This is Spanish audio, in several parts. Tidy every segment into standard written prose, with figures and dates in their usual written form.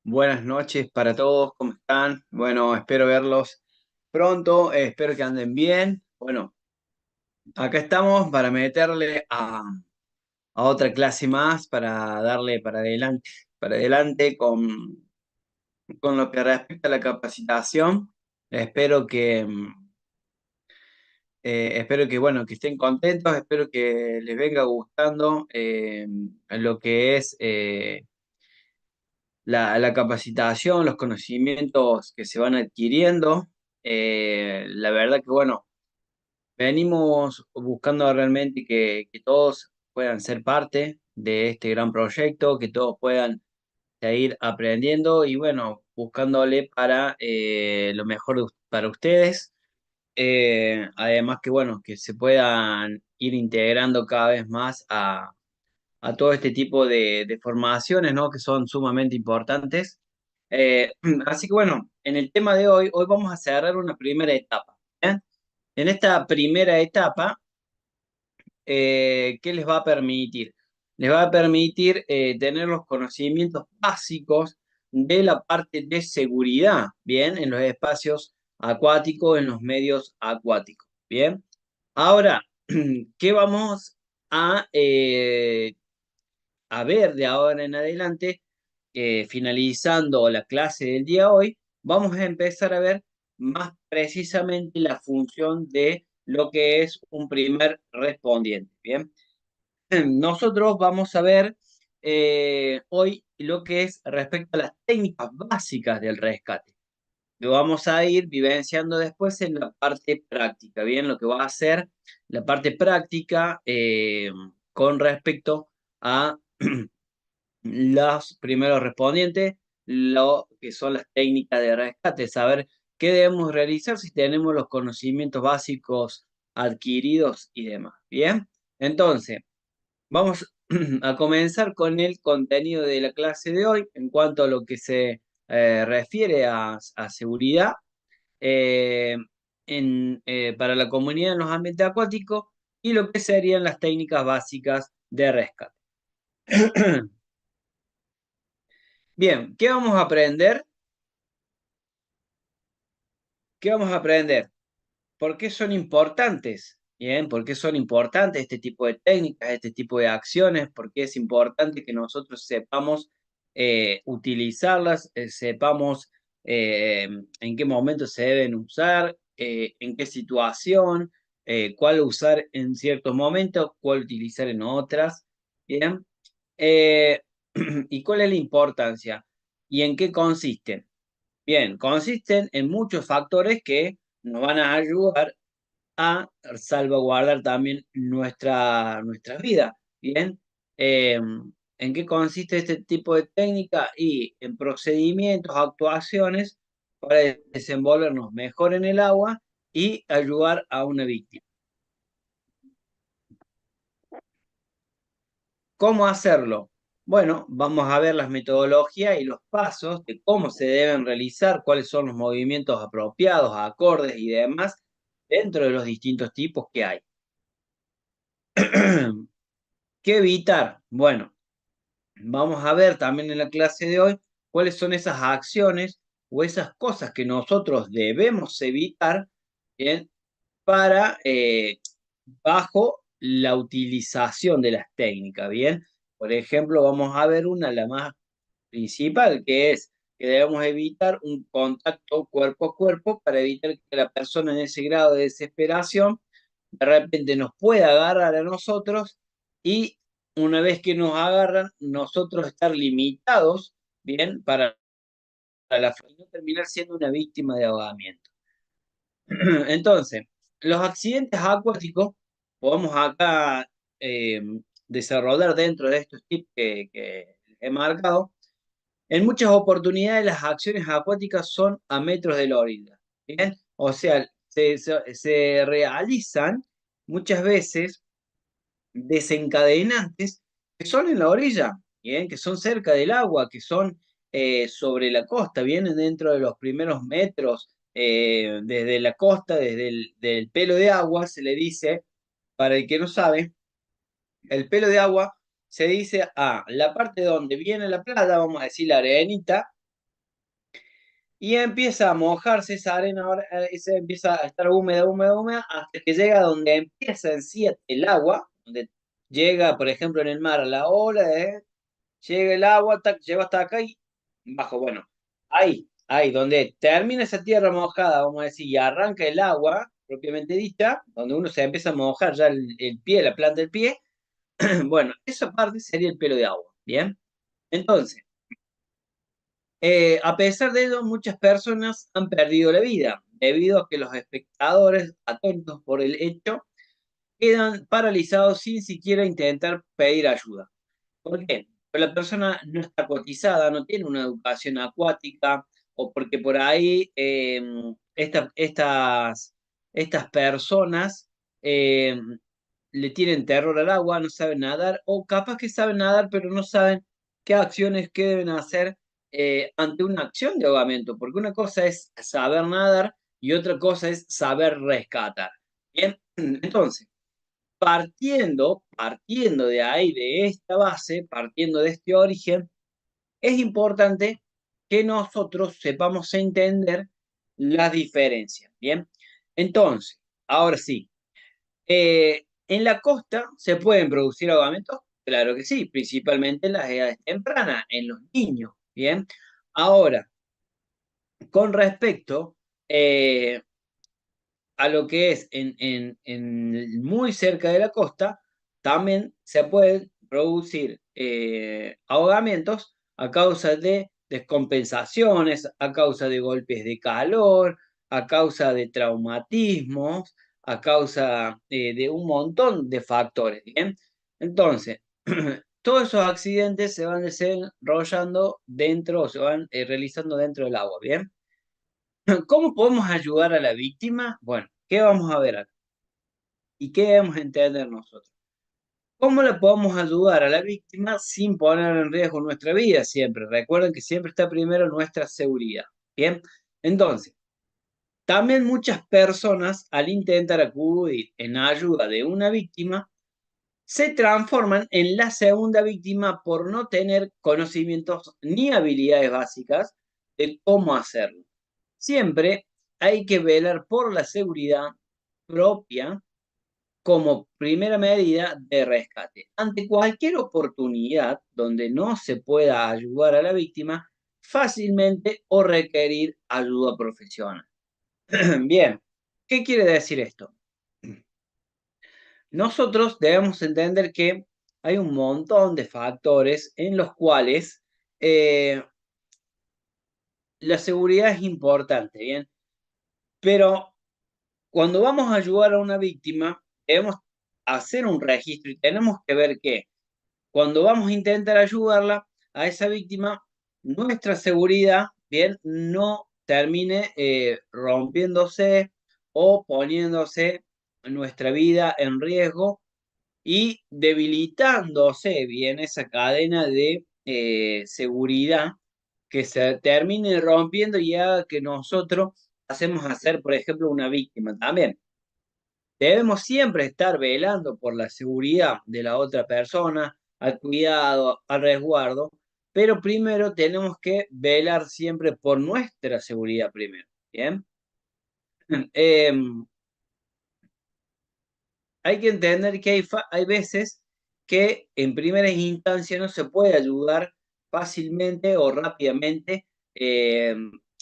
Buenas noches para todos, ¿cómo están? Bueno, espero verlos pronto, espero que anden bien. Bueno, acá estamos para meterle a otra clase más, para darle para adelante con lo que respecta a la capacitación. Espero bueno, que estén contentos, espero que les venga gustando lo que es la capacitación, los conocimientos que se van adquiriendo. La verdad que, bueno, venimos buscando realmente que todos puedan ser parte de este gran proyecto, que todos puedan seguir aprendiendo y, bueno, buscándole para lo mejor para ustedes. Además que, bueno, que se puedan ir integrando cada vez más a todo este tipo de formaciones, ¿no? Que son sumamente importantes. Eh, Así que bueno, en el tema de hoy vamos a cerrar una primera etapa. ¿Eh? En esta primera etapa, ¿qué les va a permitir? Les va a permitir tener los conocimientos básicos de la parte de seguridad, ¿bien? En los espacios acuáticos, en los medios acuáticos, ¿bien? Ahora, ¿qué vamos a ver de ahora en adelante? Finalizando la clase del día de hoy, vamos a empezar a ver más precisamente la función de lo que es un primer respondiente. Bien, nosotros vamos a ver hoy lo que es respecto a las técnicas básicas del rescate. Lo vamos a ir vivenciando después en la parte práctica, bien, lo que va a ser la parte práctica con respecto a los primeros respondientes, lo que son las técnicas de rescate, saber qué debemos realizar si tenemos los conocimientos básicos adquiridos y demás. Bien, entonces, vamos a comenzar con el contenido de la clase de hoy en cuanto a lo que se refiere a seguridad eh, para la comunidad en los ambientes acuáticos y lo que serían las técnicas básicas de rescate. Bien, ¿qué vamos a aprender? ¿Qué vamos a aprender? ¿Por qué son importantes? Bien, ¿por qué son importantes este tipo de técnicas, este tipo de acciones? ¿Por qué es importante que nosotros sepamos utilizarlas, sepamos en qué momento se deben usar, en qué situación, cuál usar en ciertos momentos, cuál utilizar en otras? Bien, Eh, ¿y cuál es la importancia? ¿Y en qué consiste? Bien, consisten en muchos factores que nos van a ayudar a salvaguardar también nuestra vida. Bien, Eh, ¿en qué consiste este tipo de técnica? Y en procedimientos, actuaciones para desenvolvernos mejor en el agua y ayudar a una víctima. ¿Cómo hacerlo? Bueno, vamos a ver las metodologías y los pasos de cómo se deben realizar, cuáles son los movimientos apropiados, acordes y demás dentro de los distintos tipos que hay. ¿Qué evitar? Bueno, vamos a ver también en la clase de hoy cuáles son esas acciones o esas cosas que nosotros debemos evitar, ¿bien? Para bajo la utilización de las técnicas, ¿bien? Por ejemplo, vamos a ver una, la más principal, que es que debemos evitar un contacto cuerpo a cuerpo para evitar que la persona en ese grado de desesperación de repente nos pueda agarrar a nosotros y una vez que nos agarran, nosotros estar limitados, ¿bien? Para no terminar siendo una víctima de ahogamiento. Entonces, los accidentes acuáticos podemos acá eh, desarrollar dentro de estos tips que he marcado. En muchas oportunidades las acciones acuáticas son a metros de la orilla, ¿bien? O sea, se realizan muchas veces desencadenantes que son en la orilla, ¿bien? Que son cerca del agua, que son sobre la costa, vienen dentro de los primeros metros desde la costa, desde del pelo de agua, se le dice, para el que no sabe, el pelo de agua se dice a la parte donde viene la playa, vamos a decir la arenita, y empieza a mojarse esa arena, se empieza a estar húmeda, húmeda, húmeda, hasta que llega donde empieza en sí el agua, donde llega, por ejemplo, en el mar, la ola, llega el agua, tac, llega hasta acá y bajo, bueno, ahí, donde termina esa tierra mojada, vamos a decir, y arranca el agua, propiamente dicha, donde uno se empieza a mojar ya el pie, la planta del pie, bueno, esa parte sería el pelo de agua, ¿bien? Entonces, a pesar de ello, muchas personas han perdido la vida debido a que los espectadores, atónitos por el hecho, quedan paralizados sin siquiera intentar pedir ayuda. ¿Por qué? Porque la persona no está cotizada, no tiene una educación acuática, o porque por ahí estas personas eh, le tienen terror al agua, no saben nadar, o capaz que saben nadar, pero no saben qué acciones que deben hacer ante una acción de ahogamiento, porque una cosa es saber nadar y otra cosa es saber rescatar. Bien, entonces, partiendo de ahí, de esta base, partiendo de este origen, es importante que nosotros sepamos entender las diferencias. Bien, entonces, ahora sí, en la costa se pueden producir ahogamientos, claro que sí, principalmente en las edades tempranas, en los niños. Bien, ahora, con respecto a lo que es muy cerca de la costa, también se pueden producir ahogamientos a causa de descompensaciones, a causa de golpes de calor, a causa de traumatismos, a causa de un montón de factores, ¿bien? Entonces, todos esos accidentes se van desarrollando dentro, o se van realizando dentro del agua, ¿bien? ¿Cómo podemos ayudar a la víctima? Bueno, ¿qué vamos a ver acá? ¿Y qué debemos entender nosotros? ¿Cómo le podemos ayudar a la víctima sin poner en riesgo nuestra vida siempre? Recuerden que siempre está primero nuestra seguridad. Bien, entonces, también muchas personas al intentar acudir en ayuda de una víctima se transforman en la segunda víctima por no tener conocimientos ni habilidades básicas de cómo hacerlo. Siempre hay que velar por la seguridad propia como primera medida de rescate. Ante cualquier oportunidad donde no se pueda ayudar a la víctima, fácilmente o requerir ayuda profesional. Bien, ¿qué quiere decir esto? Nosotros debemos entender que hay un montón de factores en los cuales eh, la seguridad es importante, ¿bien? Pero cuando vamos a ayudar a una víctima, debemos hacer un registro y tenemos que ver que cuando vamos a intentar ayudarla a esa víctima, nuestra seguridad, bien, no termine rompiéndose o poniéndose nuestra vida en riesgo y debilitándose bien esa cadena de seguridad que se termine rompiendo y haga que nosotros hacemos hacer, por ejemplo, una víctima también. Debemos siempre estar velando por la seguridad de la otra persona, al cuidado, al resguardo, pero primero tenemos que velar siempre por nuestra seguridad primero. ¿Bien? Em, Hay que entender que hay veces que en primera instancia no se puede ayudar fácilmente o rápidamente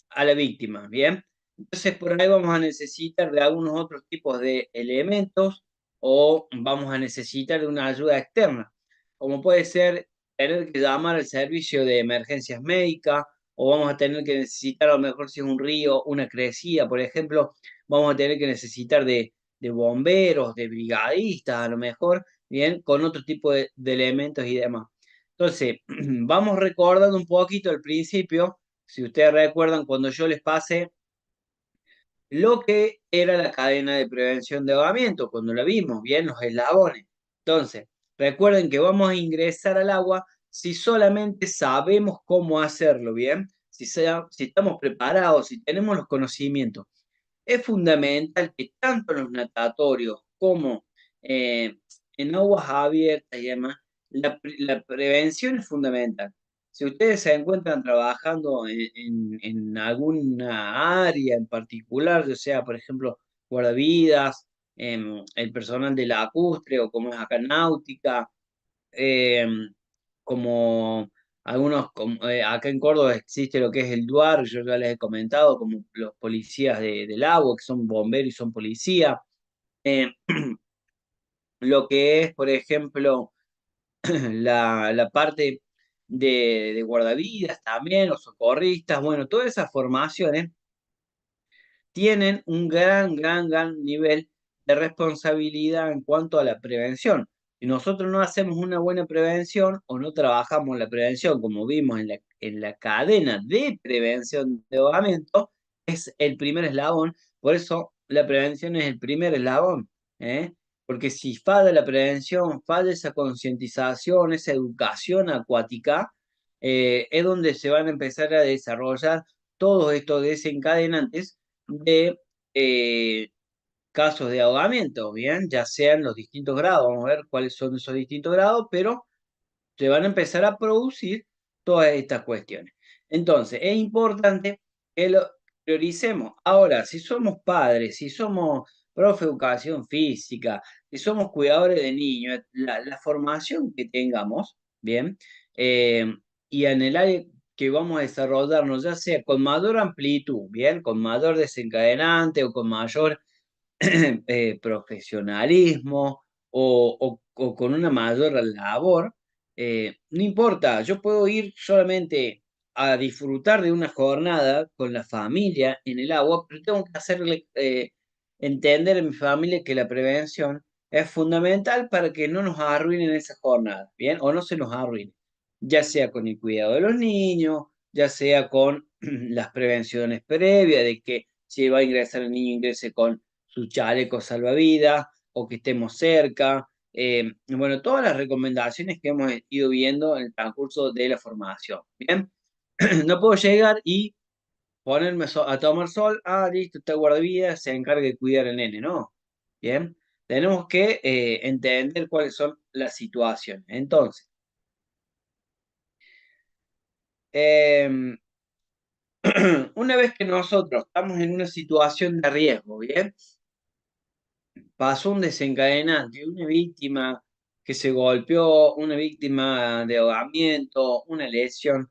a la víctima, ¿bien? Entonces por ahí vamos a necesitar de algunos otros tipos de elementos o vamos a necesitar de una ayuda externa, como puede ser tener que llamar al servicio de emergencias médicas o vamos a tener que necesitar, a lo mejor si es un río, una crecida, por ejemplo, vamos a tener que necesitar de bomberos, de brigadistas, a lo mejor, bien, con otro tipo de elementos y demás. Entonces, vamos recordando un poquito al principio, si ustedes recuerdan cuando yo les pasé lo que era la cadena de prevención de ahogamiento, cuando la vimos, bien, los eslabones. Entonces, recuerden que vamos a ingresar al agua si solamente sabemos cómo hacerlo, bien, si estamos preparados, si tenemos los conocimientos. Es fundamental que tanto en los natatorios como en aguas abiertas y demás, la prevención es fundamental. si ustedes se encuentran trabajando en alguna área en particular, ya sea, por ejemplo, guardavidas, el personal de la acustre o como es acá náutica, eh, como algunos, acá en Córdoba existe lo que es el DUAR, yo ya les he comentado, como los policías del agua, que son bomberos y son policías. Eh, lo que es, por ejemplo, la parte de guardavidas también, los socorristas, bueno, todas esas formaciones tienen un gran nivel de responsabilidad en cuanto a la prevención. Si nosotros no hacemos una buena prevención o no trabajamos la prevención, como vimos en la cadena de prevención de ahogamiento, es el primer eslabón. Por eso la prevención es el primer eslabón, ¿eh? Porque si falla la prevención, falla esa concientización, esa educación acuática, es donde se van a empezar a desarrollar todos estos desencadenantes de casos de ahogamiento, ¿bien? Ya sean los distintos grados, vamos a ver cuáles son esos distintos grados, pero se van a empezar a producir todas estas cuestiones. Entonces, es importante que lo prioricemos. Ahora, si somos padres, si somos profe de educación física, si somos cuidadores de niños, la formación que tengamos, ¿bien? Eh, y en el área que vamos a desarrollarnos, ya sea con mayor amplitud, ¿bien? Con mayor desencadenante o con mayor profesionalismo o con una mayor labor, no importa, yo puedo ir solamente a disfrutar de una jornada con la familia en el agua, pero tengo que hacerle entender a mi familia que la prevención es fundamental para que no nos arruinen esa jornada, ¿bien? O no se nos arruine, ya sea con el cuidado de los niños, ya sea con las prevenciones previas de que si va a ingresar el niño ingrese con su chaleco salvavidas o que estemos cerca. Bueno, todas las recomendaciones que hemos ido viendo en el transcurso de la formación. Bien, no puedo llegar y ponerme a tomar sol. Ah, listo, está guardavidas, se encarga de cuidar al nene, ¿no? Bien, tenemos que entender cuáles son las situaciones. Entonces, em, una vez que nosotros estamos en una situación de riesgo, ¿bien? Pasó un desencadenante, una víctima que se golpeó, una víctima de ahogamiento, una lesión.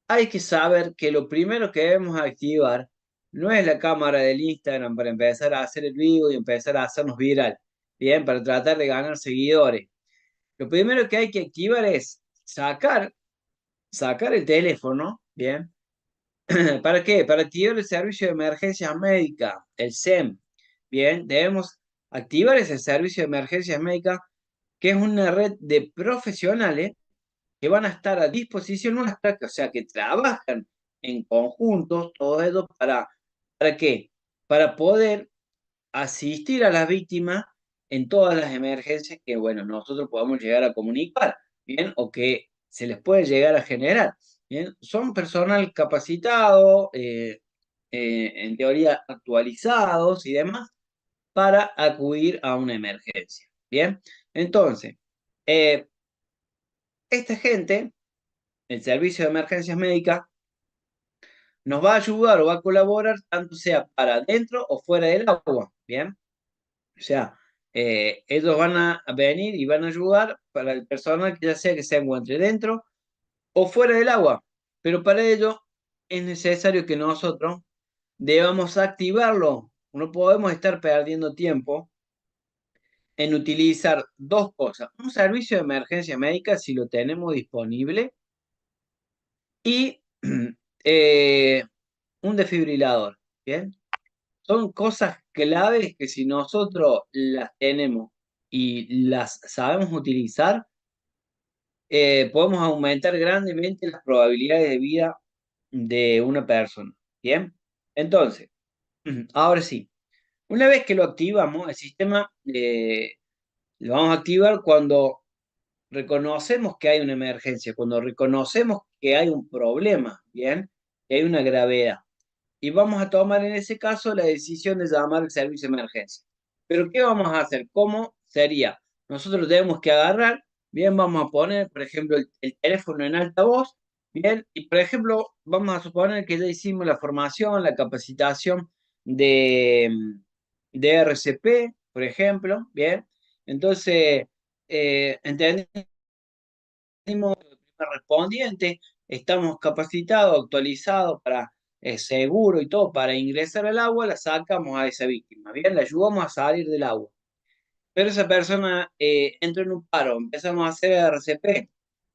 Hay que saber que lo primero que debemos activar no es la cámara del Instagram para empezar a hacer el vivo y empezar a hacernos viral, bien, para tratar de ganar seguidores. Lo primero que hay que activar es sacar el teléfono, bien. ¿Para qué? Para activar el servicio de emergencia médica, el SEM. Bien, debemos activar ese servicio de emergencias médicas, que es una red de profesionales que van a estar a disposición nuestra, o sea, que trabajan en conjunto, todos ellos, ¿para qué? Para poder asistir a las víctimas en todas las emergencias que, bueno, nosotros podamos llegar a comunicar, ¿bien? O que se les puede llegar a generar, ¿bien? Son personal capacitado, en teoría actualizados y demás, para acudir a una emergencia, ¿bien? Entonces, eh, esta gente, el servicio de emergencias médicas, nos va a ayudar o va a colaborar tanto sea para dentro o fuera del agua, ¿bien? O sea, ellos van a venir y van a ayudar para el personal que ya sea que se encuentre dentro o fuera del agua. Pero para ello es necesario que nosotros debamos activarlo. No podemos estar perdiendo tiempo en utilizar dos cosas. Un servicio de emergencia médica, si lo tenemos disponible, y eh, un desfibrilador. ¿Bien? Son cosas claves que si nosotros las tenemos y las sabemos utilizar, podemos aumentar grandemente las probabilidades de vida de una persona. ¿Bien? Entonces, ahora sí, una vez que lo activamos, el sistema lo vamos a activar cuando reconocemos que hay una emergencia, cuando reconocemos que hay un problema, ¿bien? Que hay una gravedad. Y vamos a tomar en ese caso la decisión de llamar al servicio de emergencia. Pero ¿qué vamos a hacer? ¿Cómo sería? Nosotros tenemos que agarrar, bien, vamos a poner, por ejemplo, el teléfono en altavoz Bien, y por ejemplo, vamos a suponer que ya hicimos la formación, la capacitación de, de RCP, por ejemplo, bien. Entonces, entendimos respondiente, estamos capacitados, actualizados para seguro y todo, para ingresar al agua, la sacamos a esa víctima, bien, la ayudamos a salir del agua. Pero esa persona entró en un paro, empezamos a hacer RCP,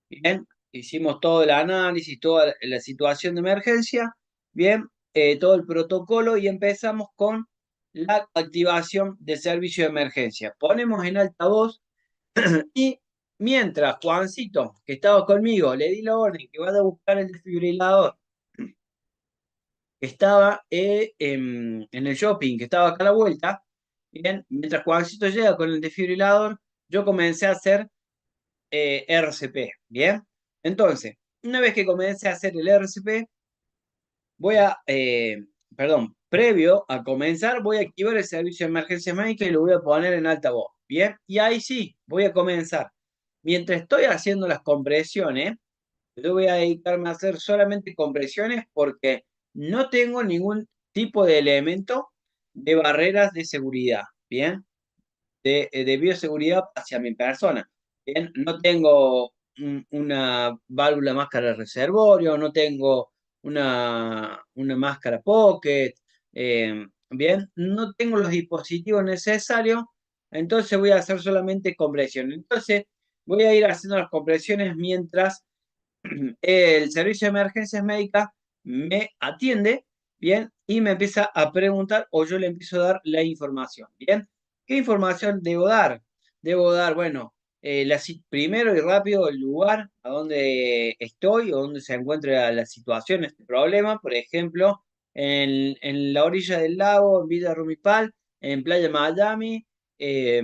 bien, hicimos todo el análisis, toda la situación de emergencia, bien, todo el protocolo y empezamos con la activación del servicio de emergencia. Ponemos en altavoz y mientras Juancito, que estaba conmigo, le di la orden que vaya a buscar el desfibrilador, que estaba en el shopping, que estaba acá a la vuelta, bien, mientras Juancito llega con el desfibrilador, yo comencé a hacer RCP, ¿bien? Entonces, una vez que comencé a hacer el RCP, voy a, perdón, previo a comenzar, voy a activar el servicio de emergencia médica y lo voy a poner en altavoz, ¿bien? Y ahí sí, voy a comenzar. Mientras estoy haciendo las compresiones, yo voy a dedicarme a hacer solamente compresiones porque no tengo ningún tipo de elemento de barreras de seguridad, ¿bien? De bioseguridad hacia mi persona. Bien, no tengo una válvula máscara de reservorio, no tengo una máscara pocket, bien, no tengo los dispositivos necesarios, entonces voy a hacer solamente compresión. Entonces voy a ir haciendo las compresiones mientras el servicio de emergencias médicas me atiende, ¿bien? Y me empieza a preguntar o yo le empiezo a dar la información, ¿bien? ¿Qué información debo dar? Debo dar, bueno, primero y rápido el lugar a donde estoy o donde se encuentra la situación, este problema, por ejemplo, en la orilla del lago, en Villa Rumipal, en Playa Miami, eh,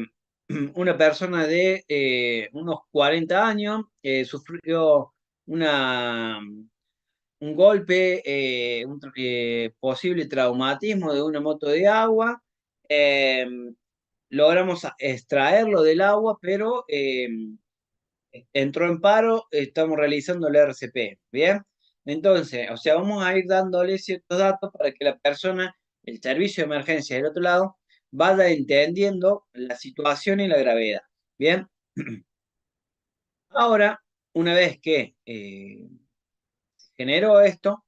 una persona de unos 40 años sufrió una, un golpe, posible traumatismo de una moto de agua. eh, Logramos extraerlo del agua, pero entró en paro, estamos realizando el RCP, ¿bien? Entonces, o sea, vamos a ir dándole ciertos datos para que la persona, el servicio de emergencia del otro lado, vaya entendiendo la situación y la gravedad, ¿bien? Ahora, una vez que generó esto,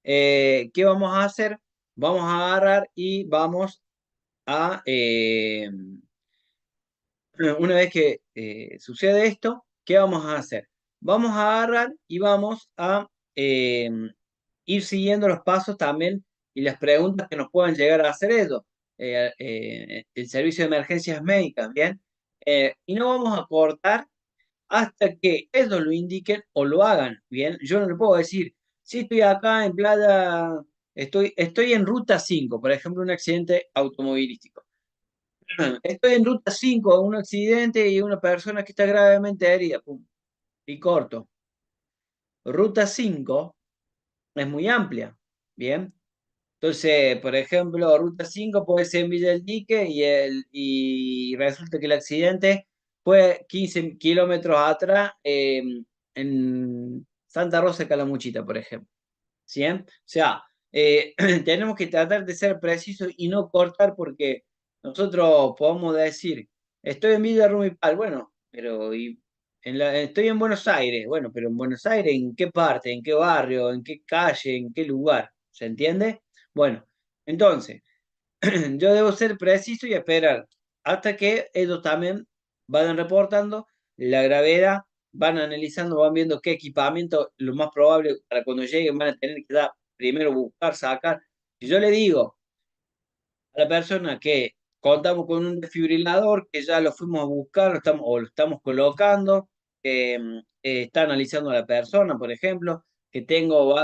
¿qué vamos a hacer? Vamos a agarrar y vamos a, una vez que sucede esto, ¿qué vamos a hacer? Vamos a agarrar y vamos a ir siguiendo los pasos también y las preguntas que nos puedan llegar a hacer ellos, el servicio de emergencias médicas, ¿bien? Y no vamos a cortar hasta que ellos lo indiquen o lo hagan, ¿bien? Yo no le puedo decir, si estoy acá en Playa, estoy en ruta 5, por ejemplo, un accidente automovilístico. Estoy en ruta 5, un accidente y una persona que está gravemente herida, pum, y corto. Ruta 5 es muy amplia, ¿bien? Entonces, por ejemplo, ruta 5 puede ser en Villa del Dique y resulta que el accidente fue 15 kilómetros atrás en Santa Rosa de Calamuchita, por ejemplo. ¿Sí? O sea, tenemos que tratar de ser precisos y no cortar porque nosotros podemos decir, estoy en Villa Rumipal, bueno, pero estoy en Buenos Aires, bueno, pero en Buenos Aires, ¿en qué parte? ¿En qué barrio? ¿En qué calle? ¿En qué lugar? ¿Se entiende? Bueno, entonces, yo debo ser preciso y esperar hasta que ellos también vayan reportando la gravedad, van analizando, van viendo qué equipamiento, lo más probable para cuando lleguen van a tener que dar, primero buscar, sacar. Si yo le digo a la persona que contamos con un desfibrilador, que ya lo fuimos a buscar o lo estamos colocando, está analizando a la persona, por ejemplo, que tengo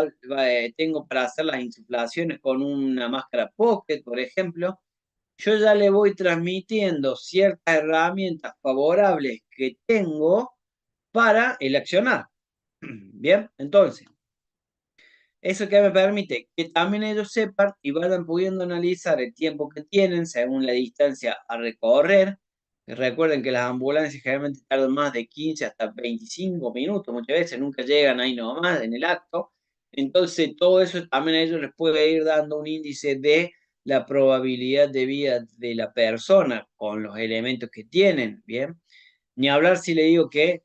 para hacer las insuflaciones con una máscara pocket, por ejemplo, yo ya le voy transmitiendo ciertas herramientas favorables que tengo para el accionar. Bien, entonces, eso que me permite que también ellos sepan y vayan pudiendo analizar el tiempo que tienen según la distancia a recorrer, Recuerden que las ambulancias generalmente tardan más de 15 hasta 25 minutos, muchas veces nunca llegan ahí nomás en el acto. Entonces, todo eso también a ellos les puede ir dando un índice de la probabilidad de vida de la persona con los elementos que tienen, ¿bien? Ni hablar si le digo que,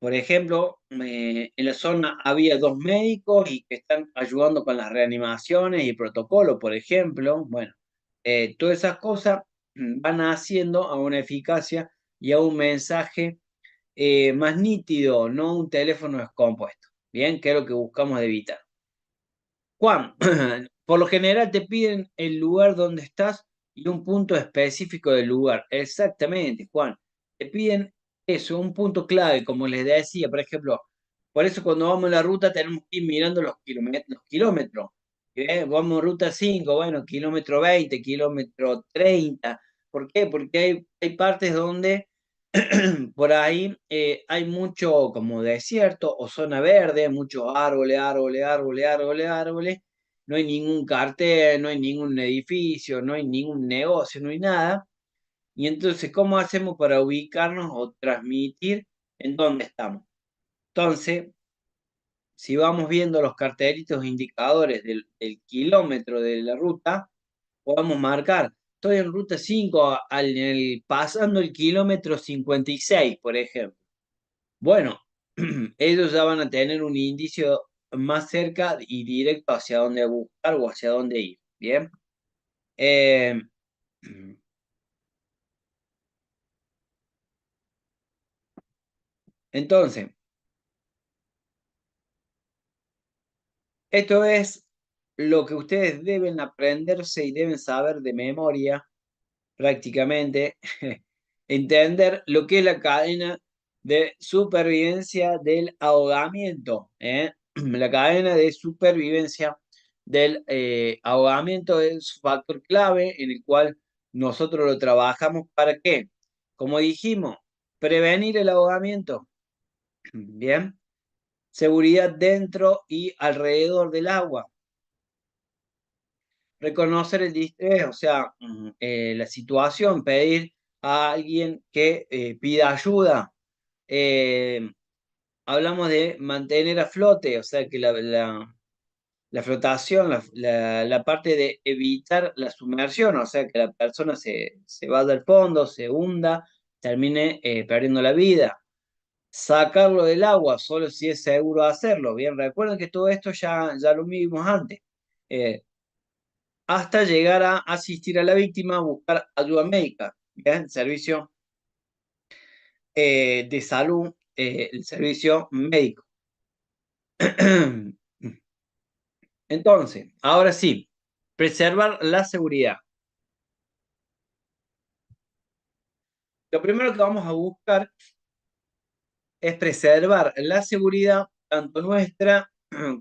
por ejemplo, en la zona había dos médicos y que están ayudando con las reanimaciones y el protocolo, por ejemplo. Bueno, todas esas cosas van haciendo a una eficacia y a un mensaje más nítido, no un teléfono descompuesto. Bien, que es lo que buscamos evitar. Juan, por lo general te piden el lugar donde estás y un punto específico del lugar. Exactamente, Juan. Te piden eso, un punto clave, como les decía, por ejemplo. Por eso cuando vamos en la ruta tenemos que ir mirando los kilómetros. Vamos en ruta 5, bueno, kilómetro 20, kilómetro 30. ¿Por qué? Porque hay partes donde por ahí hay mucho como desierto o zona verde, muchos árboles, árboles, árboles, árboles, árboles. No hay ningún cartel, no hay ningún edificio, no hay ningún negocio, no hay nada. Y entonces, ¿cómo hacemos para ubicarnos o transmitir en dónde estamos? Entonces, si vamos viendo los cartelitos indicadores del kilómetro de la ruta, podemos marcar, estoy en ruta 5 pasando el kilómetro 56, por ejemplo. Bueno, ellos ya van a tener un indicio más cerca y directo hacia dónde buscar o hacia dónde ir. Bien. Eh, entonces, esto es lo que ustedes deben aprenderse y deben saber de memoria prácticamente. Entender lo que es la cadena de supervivencia del ahogamiento. La cadena de supervivencia del ahogamiento es un factor clave en el cual nosotros lo trabajamos. ¿Para qué? Como dijimos, prevenir el ahogamiento. Bien. Seguridad dentro y alrededor del agua. Reconocer el distrés, o sea, la situación, pedir a alguien que pida ayuda. Eh, Hablamos de mantener a flote, o sea, que la flotación, la parte de evitar la sumersión, o sea, que la persona se vaya al fondo, se hunda, termine perdiendo la vida. Sacarlo del agua, solo si es seguro hacerlo. Bien, recuerden que todo esto ya lo vimos antes. Eh, Hasta llegar a asistir a la víctima a buscar ayuda médica, ¿bien? Servicio de salud, el servicio médico. Entonces, ahora sí, preservar la seguridad. Lo primero que vamos a buscar es preservar la seguridad tanto nuestra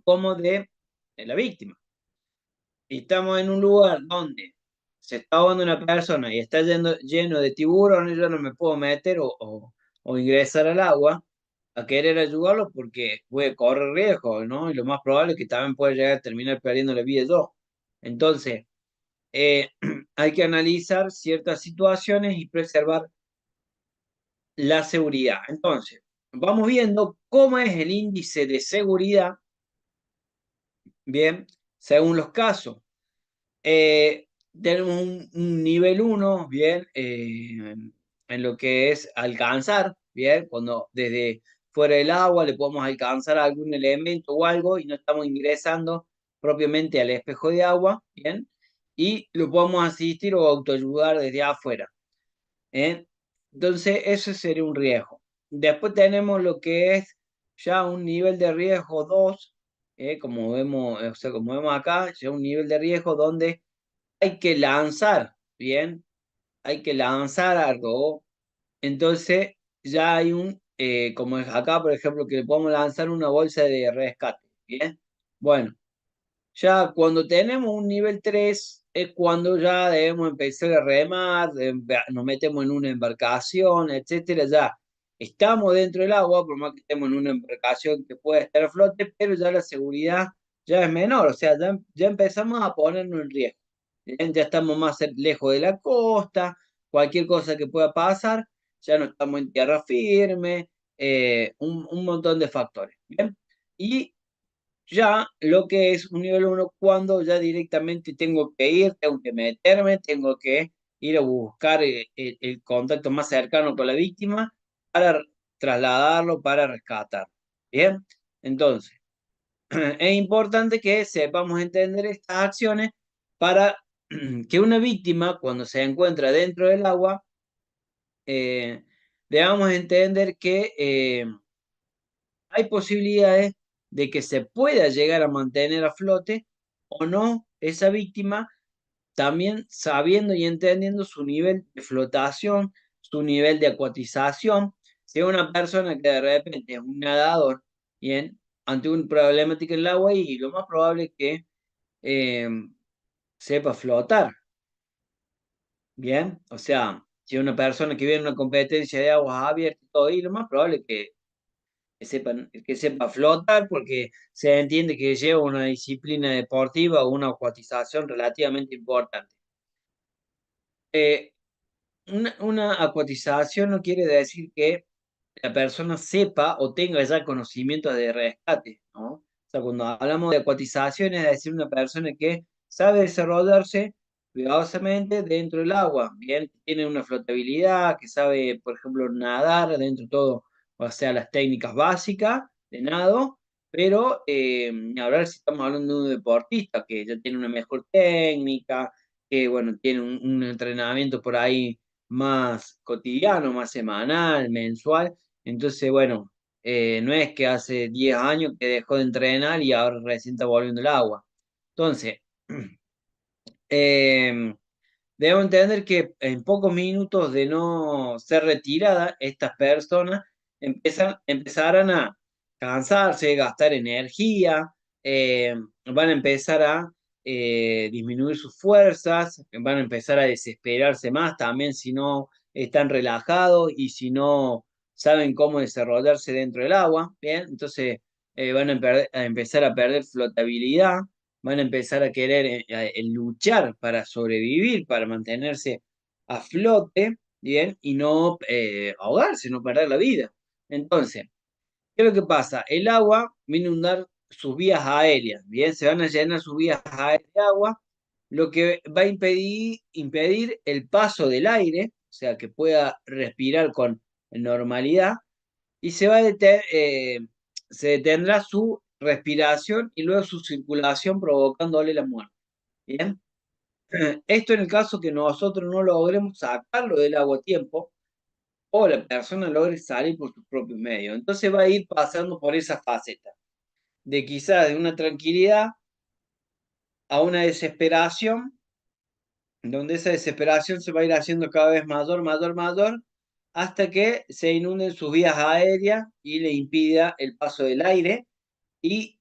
como de la víctima. Si estamos en un lugar donde se está ahogando una persona y está lleno de tiburones, yo no me puedo meter o ingresar al agua a querer ayudarlo porque puede correr riesgo, ¿no? Y lo más probable es que también pueda llegar a terminar perdiendo la vida yo. Entonces, eh, hay que analizar ciertas situaciones y preservar la seguridad. Entonces, vamos viendo cómo es el índice de seguridad, bien, según los casos. Tenemos un nivel uno bien, en lo que es alcanzar, bien, cuando desde fuera del agua le podemos alcanzar algún elemento o algo y no estamos ingresando propiamente al espejo de agua, bien, y lo podemos asistir o autoayudar desde afuera. ¿Eh? Entonces, eso sería un riesgo. Después tenemos lo que es ya un nivel de riesgo 2, como vemos, o sea, como vemos acá, ya un nivel de riesgo donde hay que lanzar, ¿bien? Hay que lanzar algo. Entonces, ya hay como es acá, por ejemplo, que le podemos lanzar una bolsa de rescate, ¿bien? Bueno, ya cuando tenemos un nivel 3 es cuando ya debemos empezar a remar, nos metemos en una embarcación, etcétera. Ya estamos dentro del agua, por más que estemos en una embarcación que pueda estar a flote, pero ya la seguridad ya es menor, o sea, ya empezamos a ponernos en riesgo. Bien, ya estamos más lejos de la costa, cualquier cosa que pueda pasar, ya no estamos en tierra firme, un montón de factores, ¿bien? Y ya lo que es un nivel uno cuando ya directamente tengo que ir, tengo que meterme, tengo que ir a buscar el contacto más cercano con la víctima para trasladarlo, para rescatar. Bien, entonces, es importante que sepamos entender estas acciones para que una víctima, cuando se encuentra dentro del agua, eh, debamos entender que hay posibilidades de que se pueda llegar a mantener a flote o no esa víctima, también sabiendo y entendiendo su nivel de flotación, su nivel de acuatización. Si es una persona que de repente es un nadador, bien, ante una problemática en el agua, y lo más probable es que eh, sepa flotar, bien. O sea, si es una persona que viene en una competencia de aguas abiertas y todo, y lo más probable es que sepa flotar, porque se entiende que lleva una disciplina deportiva o una acuatización relativamente importante. Eh, una acuatización no quiere decir que la persona sepa o tenga ya conocimientos de rescate, ¿no? O sea, cuando hablamos de acuatización es decir, una persona que sabe desarrollarse cuidadosamente dentro del agua, bien, tiene una flotabilidad, que sabe, por ejemplo, nadar dentro de todo, o sea, las técnicas básicas de nado, pero ni hablar si estamos hablando de un deportista que ya tiene una mejor técnica, que, bueno, tiene un entrenamiento por ahí más cotidiano, más semanal, mensual. Entonces, bueno, no es que hace 10 años que dejó de entrenar y ahora recién está volviendo el agua. Entonces, eh, debo entender que en pocos minutos de no ser retirada, estas personas empezarán a cansarse, gastar energía, eh, van a empezar a disminuir sus fuerzas, van a empezar a desesperarse más también si no están relajados y si no saben cómo desarrollarse dentro del agua, ¿bien? Entonces van a empezar a perder flotabilidad, van a empezar a querer luchar para sobrevivir, para mantenerse a flote, ¿bien? Y no ahogarse, no perder la vida. Entonces, ¿qué es lo que pasa? El agua viene a inundar sus vías aéreas, ¿bien? Se van a llenar sus vías aéreas de agua, lo que va a impedir el paso del aire, o sea, que pueda respirar con normalidad, y se detendrá su respiración y luego su circulación provocándole la muerte. Bien, esto en el caso que nosotros no logremos sacarlo del agua a tiempo o la persona logre salir por sus propios medios. Entonces va a ir pasando por esa faceta de quizás de una tranquilidad a una desesperación, donde esa desesperación se va a ir haciendo cada vez mayor, mayor, mayor, hasta que se inunden sus vías aéreas y le impida el paso del aire y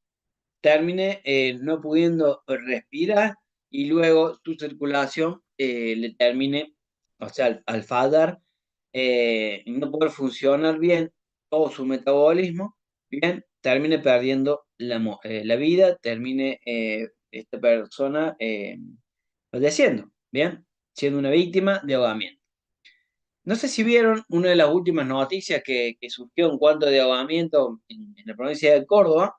termine no pudiendo respirar y luego su circulación le termine, o sea, al fallar, no poder funcionar bien todo su metabolismo, bien, termine perdiendo la vida, termine esta persona falleciendo, bien, siendo una víctima de ahogamiento. No sé si vieron una de las últimas noticias que surgió en cuanto de ahogamiento en la provincia de Córdoba,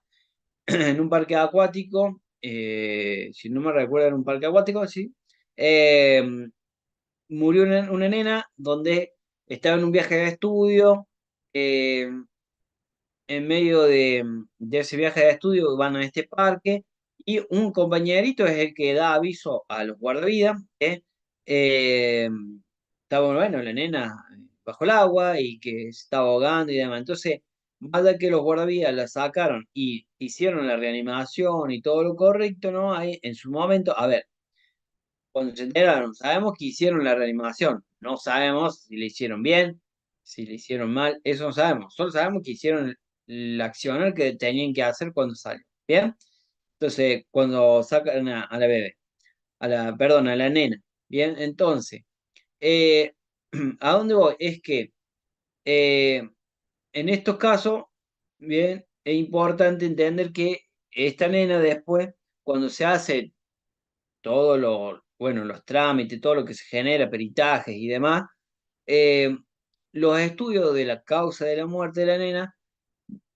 en un parque acuático, si no me recuerdo, en un parque acuático, sí, eh, murió una nena donde estaba en un viaje de estudio, eh, en medio de ese viaje de estudio van a este parque y un compañerito es el que da aviso a los guardavidas que eh, estaba, bueno, la nena bajo el agua y que se estaba ahogando y demás. Entonces, más de que los guardavidas la sacaron y hicieron la reanimación y todo lo correcto, ¿no? Ahí, en su momento, a ver, cuando se enteraron, sabemos que hicieron la reanimación, no sabemos si le hicieron bien, si le hicieron mal, eso no sabemos, solo sabemos que hicieron el accionar que tenían que hacer cuando salió, ¿bien? Entonces, cuando sacan a la bebé, perdón, a la nena, ¿bien? Entonces, eh, ¿a dónde voy? Es que eh, en estos casos, bien, es importante entender que esta nena después, cuando se hace todo bueno, los trámites, todo lo que se genera, peritajes y demás, eh, los estudios de la causa de la muerte de la nena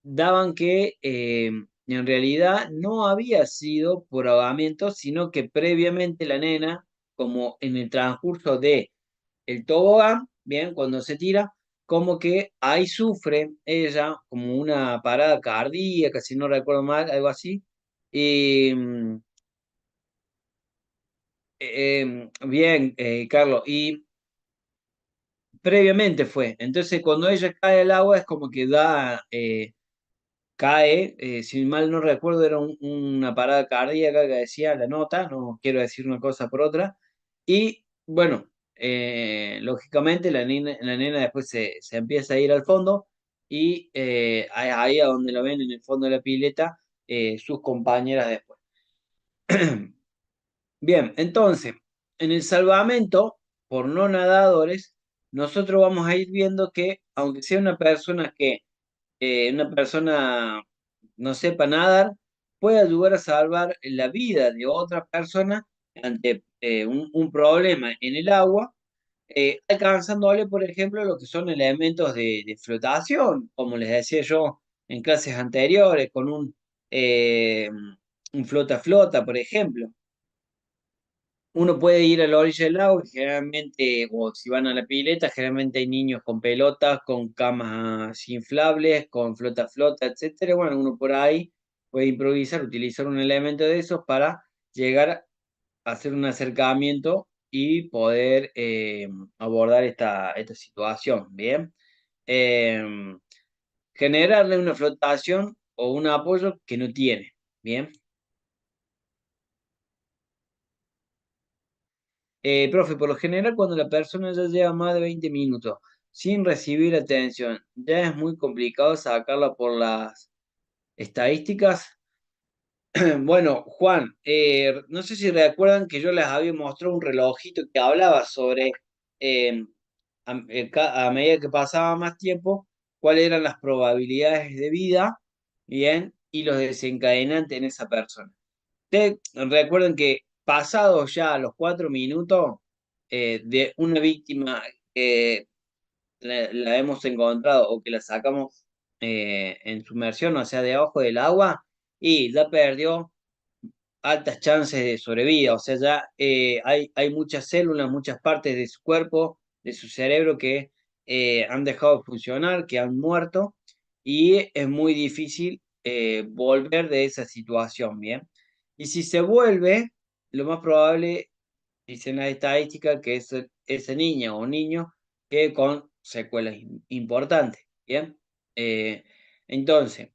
daban que en realidad no había sido por ahogamiento, sino que previamente la nena, como en el transcurso de el tobogán, bien, cuando se tira, como que ahí sufre ella como una parada cardíaca, si no recuerdo mal, algo así. Y bien, Carlos, y previamente fue. Entonces, cuando ella cae al agua, es como que cae, si mal no recuerdo, era una parada cardíaca que decía la nota, no quiero decir una cosa por otra. Y bueno, lógicamente la nena después se empieza a ir al fondo y ahí a donde lo ven en el fondo de la pileta, sus compañeras después. Bien, entonces, en el salvamento por no nadadores, nosotros vamos a ir viendo que, aunque sea una persona no sepa nadar, puede ayudar a salvar la vida de otra persona ante un problema en el agua, alcanzándole, por ejemplo, lo que son elementos de flotación, como les decía yo en clases anteriores, con un flota-flota, por ejemplo. Uno puede ir a la orilla del lago y generalmente, o si van a la pileta, generalmente hay niños con pelotas, con camas inflables, con flota-flota, etcétera. Bueno, uno por ahí puede improvisar, utilizar un elemento de esos para llegar a hacer un acercamiento y poder abordar esta situación, ¿bien? Em, Generarle una flotación o un apoyo que no tiene, ¿bien? Profe, por lo general cuando la persona ya lleva más de 20 minutos sin recibir atención, ya es muy complicado sacarla por las estadísticas. Bueno, Juan, no sé si recuerdan que yo les había mostrado un relojito que hablaba sobre eh, a medida que pasaba más tiempo, cuáles eran las probabilidades de vida, bien, y los desencadenantes en esa persona. Ustedes recuerden que pasados ya los 4 minutos de una víctima que la hemos encontrado o que la sacamos en sumersión, o sea, debajo del agua, y ya perdió altas chances de sobrevida. O sea, ya hay muchas células, muchas partes de su cuerpo, de su cerebro que han dejado de funcionar, que han muerto, y es muy difícil volver de esa situación, ¿bien? Y si se vuelve, lo más probable, dicen las estadísticas, que es esa niña o niño que con secuelas importantes, ¿bien? Eh, entonces,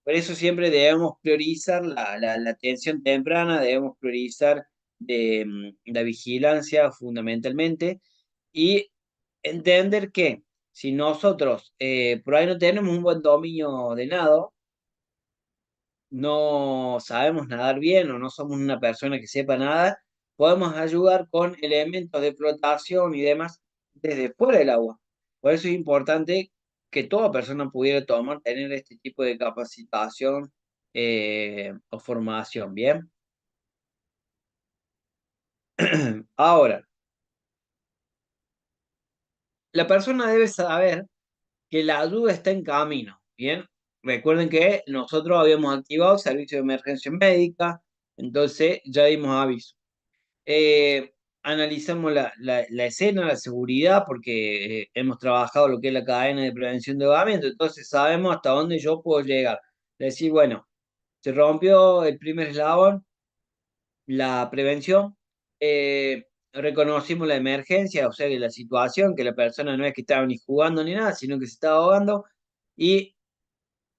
por eso siempre debemos priorizar la atención temprana, debemos priorizar la vigilancia fundamentalmente y entender que si nosotros por ahí no tenemos un buen dominio de nado, no sabemos nadar bien o no somos una persona que sepa nadar, podemos ayudar con elementos de flotación y demás desde fuera del agua. Por eso es importante que toda persona pudiera tener este tipo de capacitación o formación, ¿bien? Ahora, la persona debe saber que la ayuda está en camino, ¿bien? Recuerden que nosotros habíamos activado servicio de emergencia médica, entonces ya dimos aviso. Analizamos la escena, la seguridad, porque hemos trabajado lo que es la cadena de prevención de ahogamiento, entonces sabemos hasta dónde yo puedo llegar. Decir, bueno, se rompió el primer eslabón, la prevención, reconocimos la emergencia, o sea, que la situación, que la persona no es que estaba ni jugando ni nada, sino que se estaba ahogando, y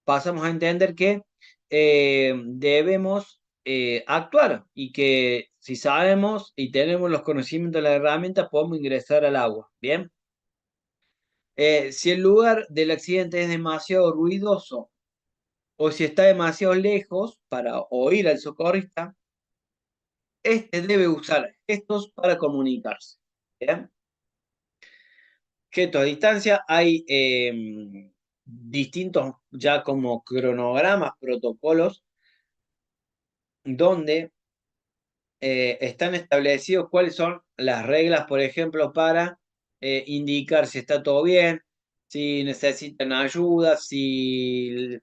pasamos a entender que debemos actuar y que si sabemos y tenemos los conocimientos de la herramienta, podemos ingresar al agua. Bien. Si el lugar del accidente es demasiado ruidoso o si está demasiado lejos para oír al socorrista, este debe usar gestos para comunicarse. Bien. Gestos a distancia. Hay distintos ya como cronogramas, protocolos, donde están establecidos cuáles son las reglas, por ejemplo, para indicar si está todo bien, si necesitan ayuda, si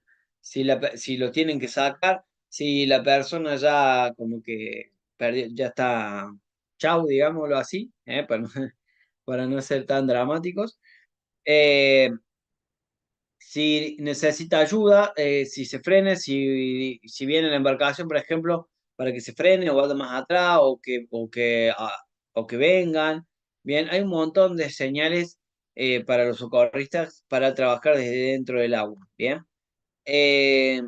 lo tienen que sacar, si la persona ya como que ya está chau, digámoslo así, para no ser tan dramáticos. Eh, si necesita ayuda, si se frene, si viene la embarcación, por ejemplo, para que se frene o vaya más atrás o que vengan. Bien, hay un montón de señales para los socorristas para trabajar desde dentro del agua. Bien. Eh,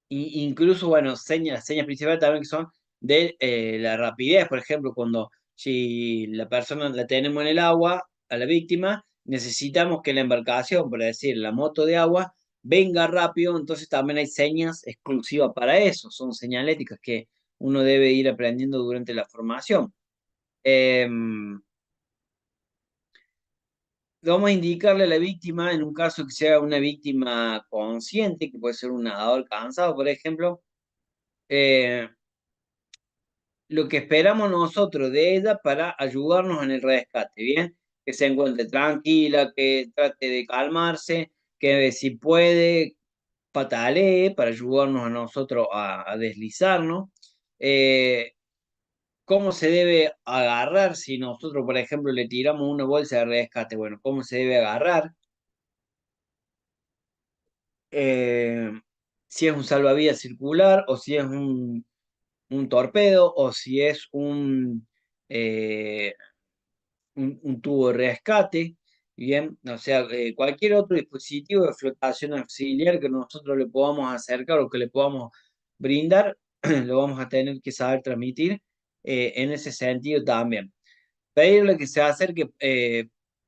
incluso, bueno, las señas principales también que son de la rapidez, por ejemplo, cuando si la persona la tenemos en el agua, a la víctima, necesitamos que la embarcación, por decir, la moto de agua, venga rápido, entonces también hay señas exclusivas para eso, son señaléticas que uno debe ir aprendiendo durante la formación. Vamos a indicarle a la víctima, en un caso que sea una víctima consciente, que puede ser un nadador cansado, por ejemplo, eh, lo que esperamos nosotros de ella para ayudarnos en el rescate, ¿bien? Que se encuentre tranquila, que trate de calmarse, que si puede patalee para ayudarnos a nosotros a deslizarnos. Eh, ¿Cómo se debe agarrar si nosotros, por ejemplo, le tiramos una bolsa de rescate? Bueno, ¿cómo se debe agarrar? Eh, si es un salvavidas circular o si es un torpedo o si es eh, un tubo de rescate, bien, o sea, cualquier otro dispositivo de flotación auxiliar que nosotros le podamos acercar o que le podamos brindar, lo vamos a tener que saber transmitir en ese sentido también. Pedirle que se acerque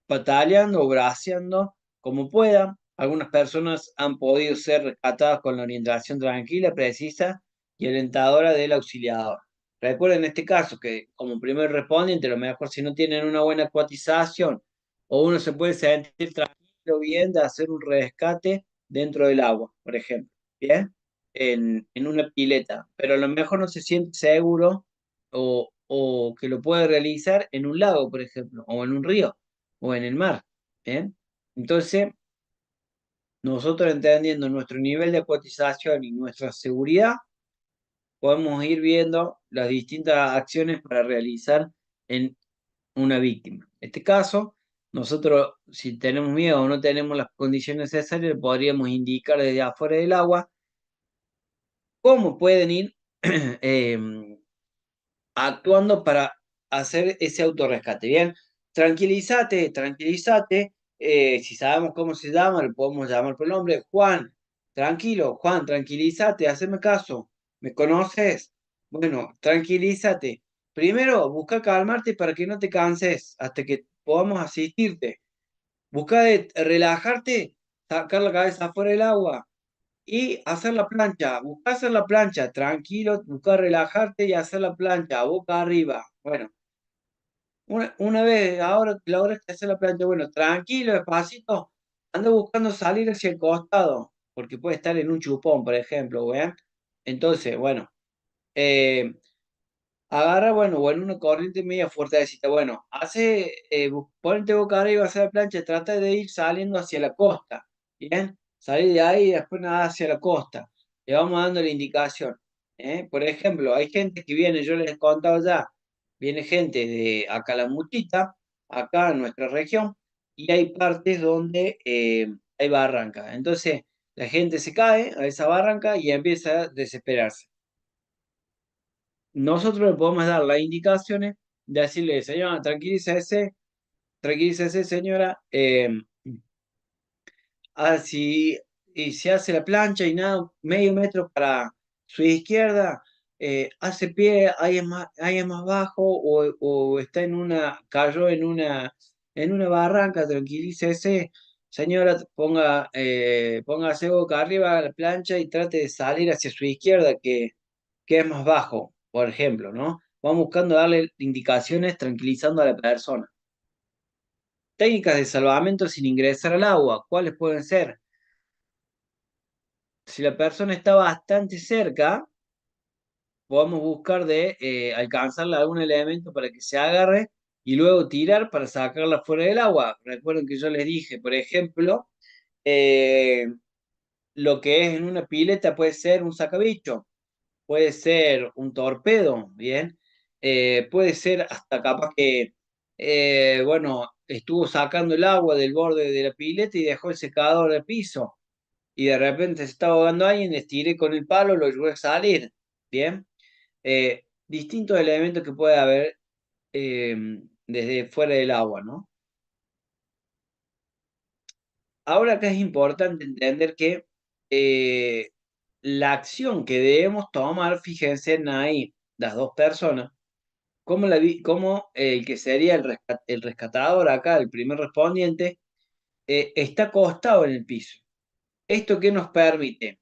pataleando o braceando como pueda. Algunas personas han podido ser rescatadas con la orientación tranquila, precisa y alentadora del auxiliador. Recuerden en este caso que como primer respondiente, lo mejor si no tienen una buena acuatización o uno se puede sentir tranquilo bien de hacer un rescate dentro del agua, por ejemplo, ¿bien? En una pileta, pero a lo mejor no se siente seguro o que lo puede realizar en un lago, por ejemplo, o en un río, o en el mar, ¿bien? Entonces, nosotros entendiendo nuestro nivel de acuatización y nuestra seguridad, podemos ir viendo las distintas acciones para realizar en una víctima. En este caso, nosotros, si tenemos miedo o no tenemos las condiciones necesarias, podríamos indicar desde afuera del agua cómo pueden ir actuando para hacer ese autorrescate. Bien, tranquilízate, tranquilízate. Si sabemos cómo se llama, lo podemos llamar por nombre. Juan, tranquilo, Juan, tranquilízate, haceme caso. ¿Me conoces? Bueno, tranquilízate. Primero, busca calmarte para que no te canses hasta que podamos asistirte. Busca de relajarte, sacar la cabeza afuera del agua y hacer la plancha, buscar hacer la plancha, tranquilo, buscar relajarte y hacer la plancha, boca arriba. Bueno, una vez, ahora la hora que hacer la plancha, bueno, tranquilo, despacito, anda buscando salir hacia el costado, porque puede estar en un chupón, por ejemplo, ¿vean? Entonces, bueno, eh, agarra, bueno, o en una corriente media fuertecita, bueno, ponete boca arriba, hacer la plancha, trata de ir saliendo hacia la costa, ¿bien? Salir de ahí y después nada hacia la costa. Le vamos dando la indicación, ¿eh? Por ejemplo, hay gente que viene, yo les he contado ya, viene gente de acá la Mutita, acá en nuestra región, y hay partes donde hay barrancas. Entonces, la gente se cae a esa barranca y empieza a desesperarse. Nosotros le podemos dar las indicaciones de decirle, señora, tranquilícese, señora, así, y se hace la plancha y nada, medio metro para su izquierda, hace pie, ahí es más bajo, o está cayó en una barranca, tranquilícese, señora, póngase boca arriba a la plancha y trate de salir hacia su izquierda, que es más bajo, por ejemplo, ¿no? Vamos buscando darle indicaciones tranquilizando a la persona. Técnicas de salvamento sin ingresar al agua, ¿cuáles pueden ser? Si la persona está bastante cerca, podemos buscar de alcanzarle algún elemento para que se agarre y luego tirar para sacarla fuera del agua. Recuerden que yo les dije, por ejemplo, eh, lo que es en una pileta puede ser un sacabicho, puede ser un torpedo, ¿bien? Puede ser hasta capaz que, bueno, estuvo sacando el agua del borde de la pileta y dejó el secador de piso y de repente se está ahogando alguien, les tiré con el palo, lo ayudé a salir, ¿bien? Distintos elementos que puede haber eh, desde fuera del agua, ¿no? Ahora acá es importante entender que eh, la acción que debemos tomar, fíjense en ahí, las dos personas, como el que sería el rescatador acá, el primer respondiente, está acostado en el piso. ¿Esto qué nos permite?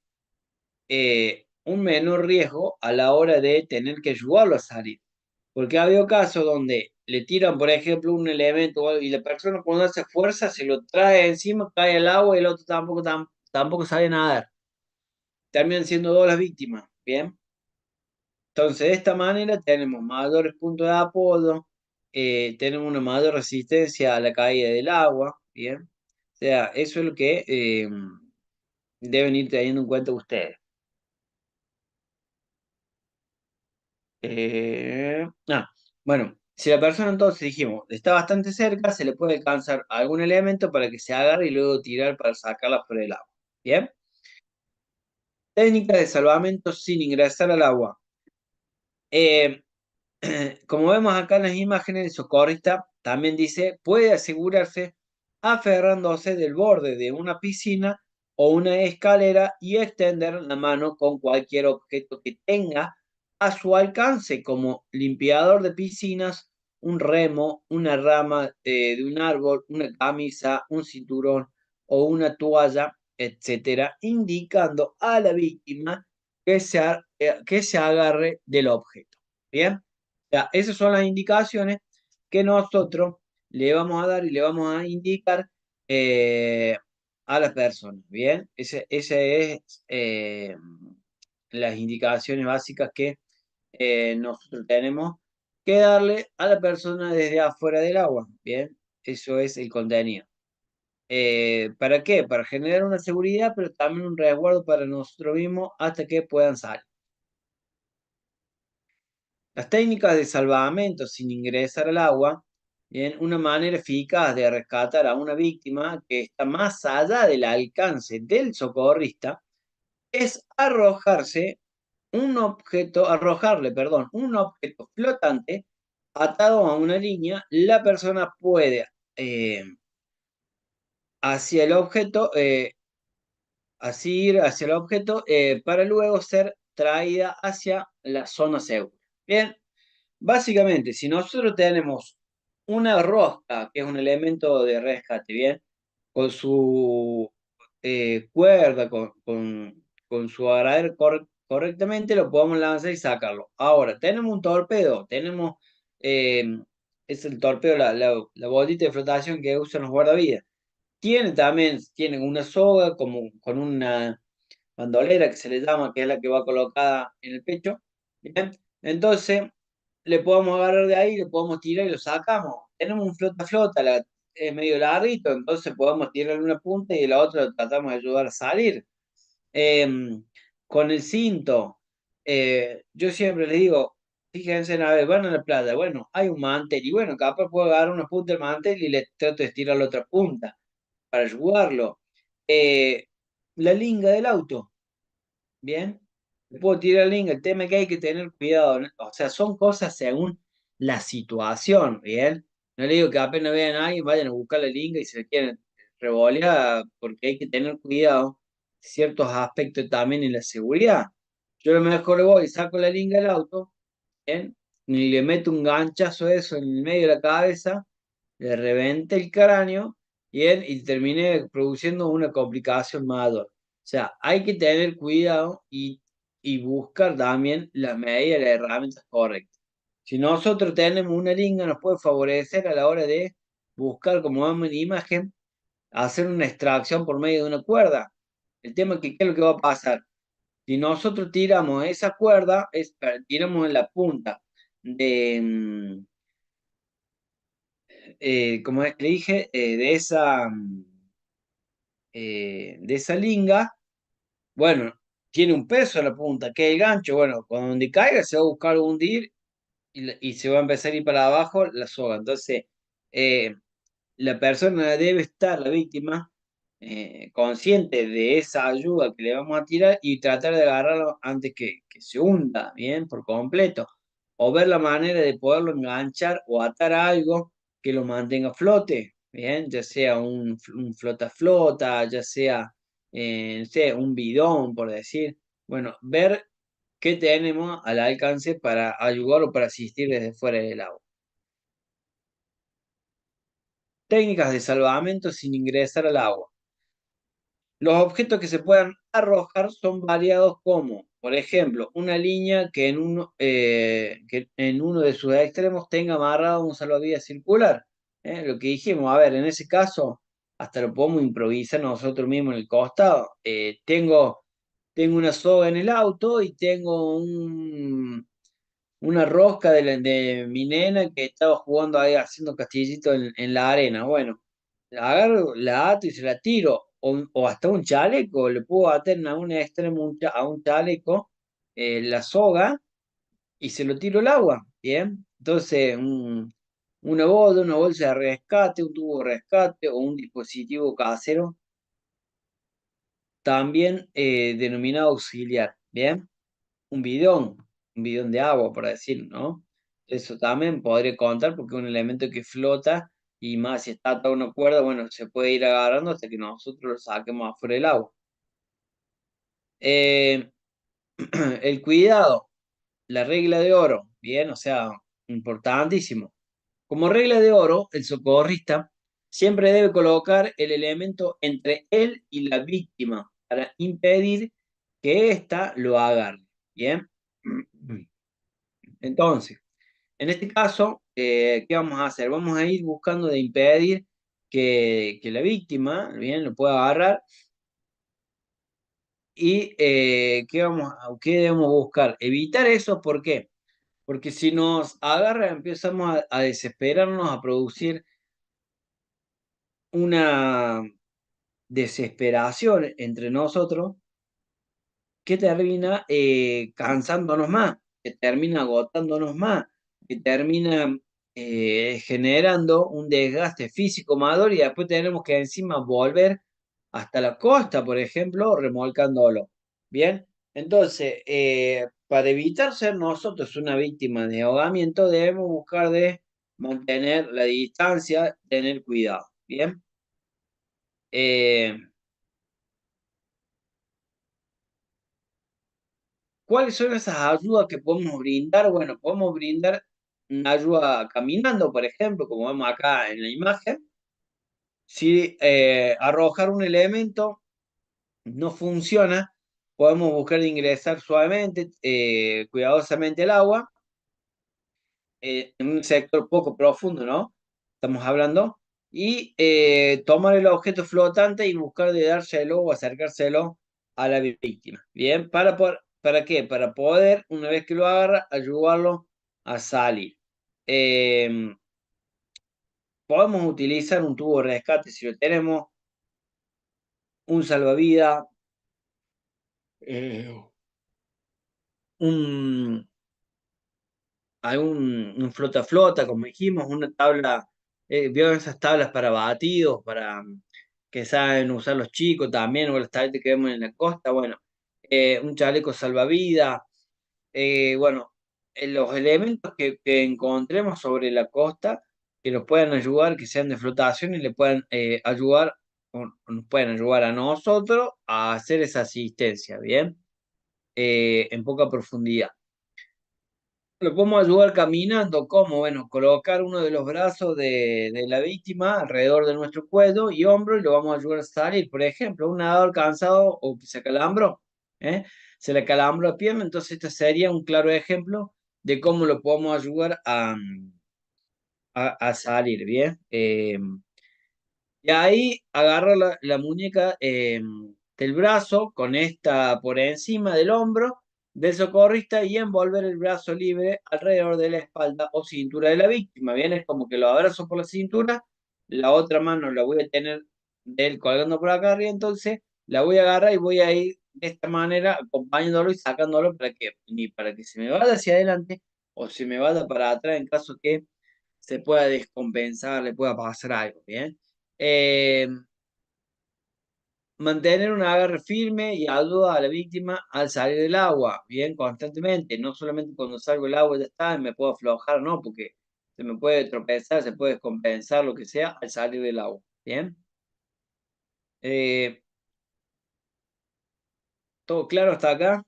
Un menor riesgo a la hora de tener que ayudarlo a salir. Porque ha habido casos donde le tiran, por ejemplo, un elemento y la persona cuando hace fuerza se lo trae encima, cae al agua y el otro tampoco sabe nadar. Terminan siendo dos las víctimas, ¿bien? Entonces, de esta manera tenemos mayores puntos de apoyo, tenemos una mayor resistencia a la caída del agua, ¿bien? O sea, eso es lo que deben ir teniendo en cuenta ustedes. Bueno, si la persona entonces dijimos está bastante cerca, se le puede alcanzar algún elemento para que se agarre y luego tirar para sacarla por el agua. ¿Bien? Técnica de salvamento sin ingresar al agua. Eh, Como vemos acá en las imágenes, el socorrista también dice, puede asegurarse aferrándose del borde de una piscina o una escalera y extender la mano con cualquier objeto que tenga a su alcance, como limpiador de piscinas, un remo, una rama de un árbol, una camisa, un cinturón o una toalla, etcétera, indicando a la víctima que se agarre del objeto. ¿Bien? Ya, esas son las indicaciones que nosotros le vamos a dar y le vamos a indicar a las personas. Bien, ese es las indicaciones básicas que nosotros tenemos que darle a la persona desde afuera del agua. Bien, eso es el contenido. ¿Para qué? Para generar una seguridad, pero también un resguardo para nosotros mismos hasta que puedan salir. Las técnicas de salvamento sin ingresar al agua, bien, una manera eficaz de rescatar a una víctima que está más allá del alcance del socorrista es arrojarle, perdón, un objeto flotante atado a una línea. La persona puede hacia el objeto, así ir hacia el objeto para luego ser traída hacia la zona segura. Bien. Básicamente, si nosotros tenemos una rosca, que es un elemento de rescate, ¿bien? Con su cuerda, con su agarradero correctamente, lo podemos lanzar y sacarlo. Ahora, tenemos un torpedo, eh, es el torpedo, la bolita de flotación que usan los guardavidas. Tienen una soga como con una bandolera que se le llama, que es la que va colocada en el pecho. Bien, entonces le podemos agarrar de ahí, le podemos tirar y lo sacamos. Tenemos un flota-flota, es medio larguito, entonces podemos tirarle una punta y la otra lo tratamos de ayudar a salir. Con el cinto, yo siempre les digo, fíjense, a ver, van a la playa, bueno, hay un mantel, y bueno, capaz puedo agarrar una punta del mantel y le trato de estirar la otra punta para ayudarlo. Eh, la linga del auto. Bien, le puedo tirar el link. El tema es que hay que tener cuidado, ¿no? O sea, son cosas según la situación, ¿bien? No le digo que apenas vean a alguien, vayan a buscar la link y se quieren revolear, porque hay que tener cuidado ciertos aspectos también en la seguridad. Yo a lo mejor le voy y saco la link del auto, ¿bien? Y le meto un ganchazo de eso en el medio de la cabeza, le reventé el cráneo, ¿bien? Y terminé produciendo una complicación mayor. O sea, hay que tener cuidado y buscar también las medidas y las herramientas correctas. Si nosotros tenemos una linga, nos puede favorecer a la hora de buscar, como vemos en la imagen, hacer una extracción por medio de una cuerda. El tema es que, ¿qué es lo que va a pasar? Si nosotros tiramos esa cuerda, tiramos en la punta de, como le dije, de esa linga, bueno, tiene un peso a la punta, que es el gancho, bueno, cuando donde caiga se va a buscar hundir y se va a empezar a ir para abajo la soga. Entonces, eh, la persona debe estar, la víctima, consciente de esa ayuda que le vamos a tirar y tratar de agarrarlo antes que se hunda, bien, por completo. O ver la manera de poderlo enganchar o atar a algo que lo mantenga a flote, bien, ya sea un flota-flota, ya sea, no sé, un bidón, por decir. Bueno, ver qué tenemos al alcance para ayudar o para asistir desde fuera del agua. Técnicas de salvamento sin ingresar al agua. Los objetos que se puedan arrojar son variados como, por ejemplo, una línea que en uno de sus extremos tenga amarrado un salvavidas circular. Lo que dijimos, a ver, en ese caso, hasta lo podemos improvisar nosotros mismos en el costado. Tengo una soga en el auto y tengo una rosca de mi nena que estaba jugando ahí haciendo castillitos en la arena. Bueno, la agarro, la ato y se la tiro. O hasta un chaleco, le puedo atar en algún extremo a un chaleco la soga y se lo tiro al agua. Bien, entonces una bolsa de rescate, un tubo de rescate o un dispositivo casero, también denominado auxiliar. Bien, un bidón, un bidón de agua, por decir, ¿no? Eso también podría contar porque es un elemento que flota y más si está atado a una cuerda, bueno, se puede ir agarrando hasta que nosotros lo saquemos afuera del agua. Eh, el cuidado, la regla de oro, bien, o sea, importantísimo. Como regla de oro, el socorrista siempre debe colocar el elemento entre él y la víctima para impedir que ésta lo agarre. Bien. Entonces, en este caso, ¿qué vamos a hacer? Vamos a ir buscando de impedir que la víctima, bien, lo pueda agarrar. ¿Y qué debemos buscar? Evitar eso, ¿por qué? Porque si nos agarra, empezamos a desesperarnos, a producir una desesperación entre nosotros que termina cansándonos más, que termina agotándonos más, que termina generando un desgaste físico mayor y después tenemos que encima volver hasta la costa, por ejemplo, remolcándolo. Bien, entonces, para evitar ser nosotros una víctima de ahogamiento, debemos buscar de mantener la distancia, tener cuidado. Bien. Eh, ¿Cuáles son esas ayudas que podemos brindar? Bueno, podemos brindar una ayuda caminando, por ejemplo, como vemos acá en la imagen. Si arrojar un elemento no funciona, podemos buscar de ingresar suavemente, cuidadosamente al agua, en un sector poco profundo, ¿no? Estamos hablando. Y tomar el objeto flotante y buscar de dárselo o acercárselo a la víctima. Bien, ¿para qué? Para poder, una vez que lo agarra, ayudarlo a salir. Em, Podemos utilizar un tubo de rescate si lo tenemos, un salvavidas, eh, un, un flota-flota, como dijimos, una tabla, vio esas tablas para batidos, que saben usar los chicos también, o las tabletas que vemos en la costa, bueno, un chaleco salvavidas, bueno, los elementos que encontremos sobre la costa que nos puedan ayudar, que sean de flotación y le puedan ayudar, o nos pueden ayudar a nosotros a hacer esa asistencia, ¿bien? En poca profundidad. Lo podemos ayudar caminando, ¿cómo? Bueno, colocar uno de los brazos de la víctima alrededor de nuestro cuello y hombro y lo vamos a ayudar a salir. Por ejemplo, un nadador cansado o que se acalambró, ¿eh? Se le acalambró la pierna, entonces este sería un claro ejemplo de cómo lo podemos ayudar a salir, ¿bien? Y ahí agarra la muñeca, el brazo con esta por encima del hombro del socorrista y envolver el brazo libre alrededor de la espalda o cintura de la víctima. Bien, es como que lo abrazo por la cintura, la otra mano la voy a tener de él colgando por acá arriba, entonces la voy a agarrar y voy a ir de esta manera acompañándolo y sacándolo para que ni para que se me vaya hacia adelante o se me vaya para atrás en caso que se pueda descompensar, le pueda pasar algo, ¿bien? Eh, Mantener un agarre firme y ayuda a la víctima al salir del agua, bien, constantemente, no solamente cuando salgo del agua ya está, me puedo aflojar, no, porque se me puede tropezar, se puede descompensar, lo que sea, al salir del agua, bien. Eh, ¿Todo claro hasta acá?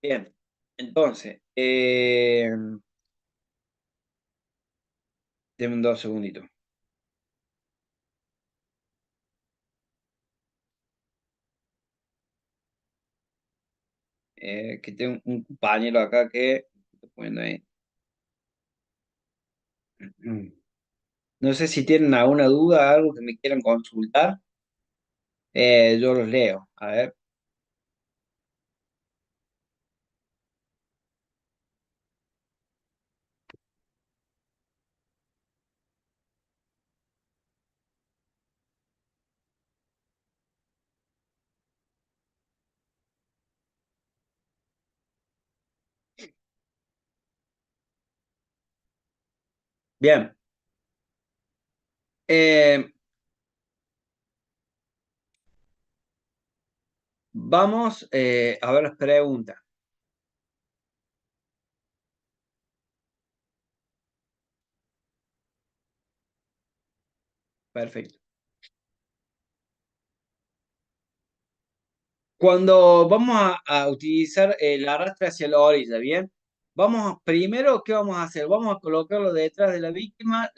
Bien, entonces, denme 2 segunditos. Que tengo un compañero acá que estoy poniendo ahí. No sé si tienen alguna duda, algo que me quieran consultar. Yo los leo. A ver. Bien. Eh, Vamos a ver las preguntas. Perfecto. Cuando vamos a utilizar el arrastre hacia la orilla, ¿bien? Primero, ¿qué vamos a hacer? Vamos a colocarlo detrás de la víctima,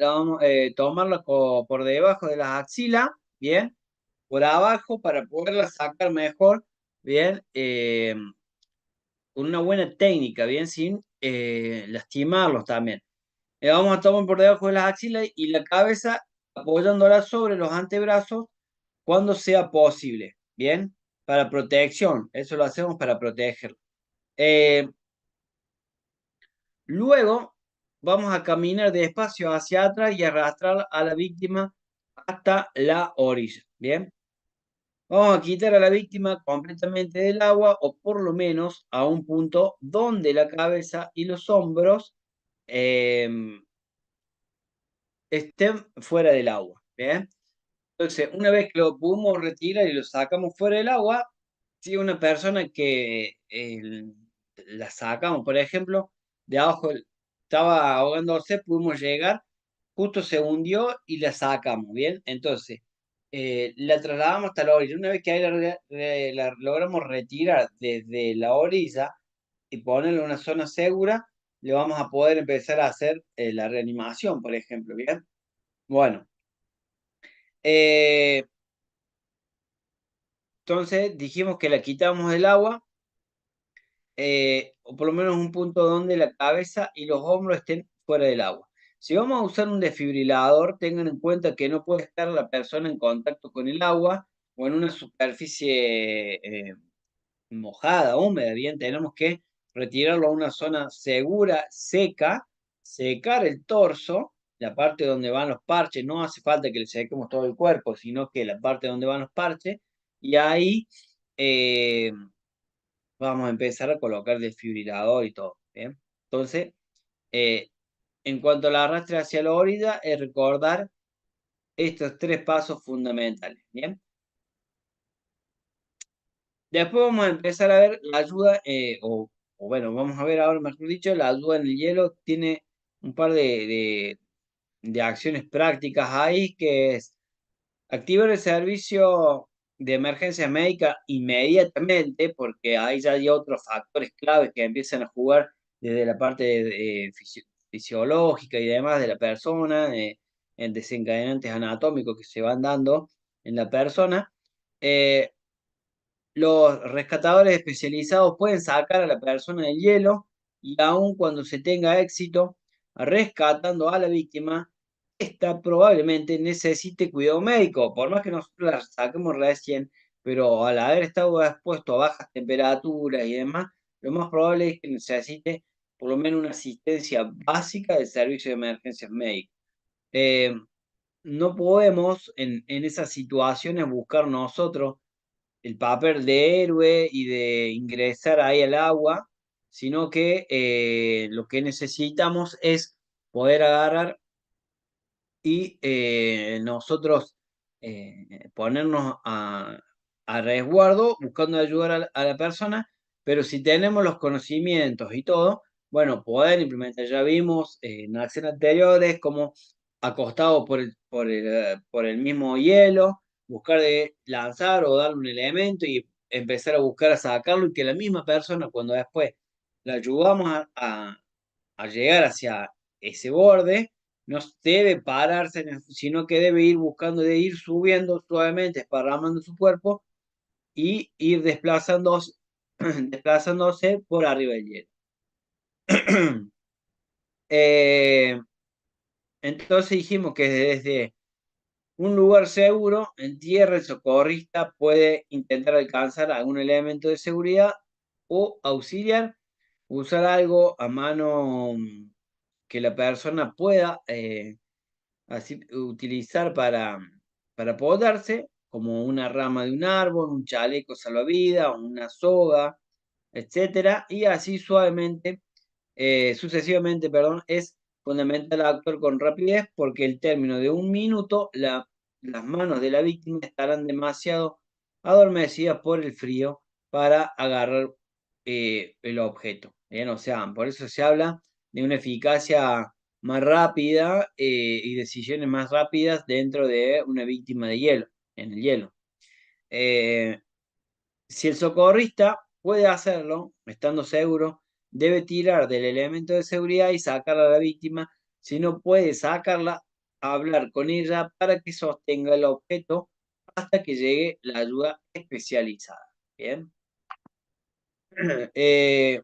tomarla por debajo de las axilas, ¿bien? Por abajo para poderla sacar mejor, ¿bien? Con una buena técnica, ¿bien? Sin lastimarlos también. Vamos a tomar por debajo de las axilas y la cabeza apoyándola sobre los antebrazos cuando sea posible, ¿bien? Para protección, eso lo hacemos para protegerlo. Eh, Luego vamos a caminar despacio hacia atrás y arrastrar a la víctima hasta la orilla, ¿bien? Vamos a quitar a la víctima completamente del agua o por lo menos a un punto donde la cabeza y los hombros eh, estén fuera del agua, ¿bien? Entonces, una vez que lo pudimos retirar y lo sacamos fuera del agua, si una persona que la sacamos, por ejemplo, de abajo estaba ahogándose, pudimos llegar, justo se hundió y la sacamos, ¿bien? Entonces, la trasladamos hasta la orilla. Una vez que ahí la logramos retirar desde la orilla y ponerla en una zona segura, le vamos a poder empezar a hacer la reanimación, por ejemplo, ¿bien? Bueno. Eh, entonces dijimos que la quitamos del agua, o por lo menos un punto donde la cabeza y los hombros estén fuera del agua. Si vamos a usar un desfibrilador, tengan en cuenta que no puede estar la persona en contacto con el agua o en una superficie mojada, húmeda. Bien, tenemos que retirarlo a una zona segura, seca, secar el torso, la parte donde van los parches. No hace falta que le sequemos todo el cuerpo, sino que la parte donde van los parches, y ahí eh, vamos a empezar a colocar desfibrilador y todo, ¿bien? Entonces, eh, en cuanto al arrastre hacia la orilla, es recordar estos 3 pasos fundamentales, ¿bien? Después vamos a empezar a ver la ayuda, o bueno, vamos a ver ahora, mejor dicho, la ayuda en el hielo tiene un par de acciones prácticas ahí, que es activar el servicio de emergencia médica inmediatamente, porque ahí ya hay otros factores claves que empiezan a jugar desde la parte fisiológica y demás de la persona, en desencadenantes anatómicos que se van dando en la persona. Eh, los rescatadores especializados pueden sacar a la persona del hielo y aun cuando se tenga éxito rescatando a la víctima, esta probablemente necesite cuidado médico, por más que nosotros la saquemos recién, pero al haber estado expuesto a bajas temperaturas y demás, lo más probable es que necesite por lo menos una asistencia básica del servicio de emergencias médicas. Eh, no podemos en esas situaciones buscar nosotros el papel de héroe y de ingresar ahí al agua, sino que lo que necesitamos es poder agarrar y nosotros ponernos a resguardo buscando ayudar a la persona, pero si tenemos los conocimientos y todo, bueno, poder implementar. Ya vimos en acciones anteriores como acostado por el mismo hielo, buscar de lanzar o darle un elemento y empezar a buscar a sacarlo y que la misma persona cuando después la ayudamos a llegar hacia ese borde, no debe pararse, sino que debe ir buscando de ir subiendo suavemente, esparramando su cuerpo y ir desplazándose, desplazándose por arriba del hielo. Eh, entonces dijimos que desde un lugar seguro, en tierra, el socorrista puede intentar alcanzar algún elemento de seguridad o auxiliar, usar algo a mano que la persona pueda así utilizar para apoyarse, como una rama de un árbol, un chaleco salvavidas, una soga, etcétera, y así suavemente, sucesivamente, perdón, es fundamental actuar con rapidez porque el término de un minuto, las manos de la víctima estarán demasiado adormecidas por el frío para agarrar el objeto. Bien, o sea, por eso se habla de una eficacia más rápida y decisiones más rápidas dentro de una víctima de hielo, en el hielo. Eh, si el socorrista puede hacerlo, estando seguro, debe tirar del elemento de seguridad y sacar a la víctima. Si no puede sacarla, hablar con ella para que sostenga el objeto hasta que llegue la ayuda especializada. Bien. Eh,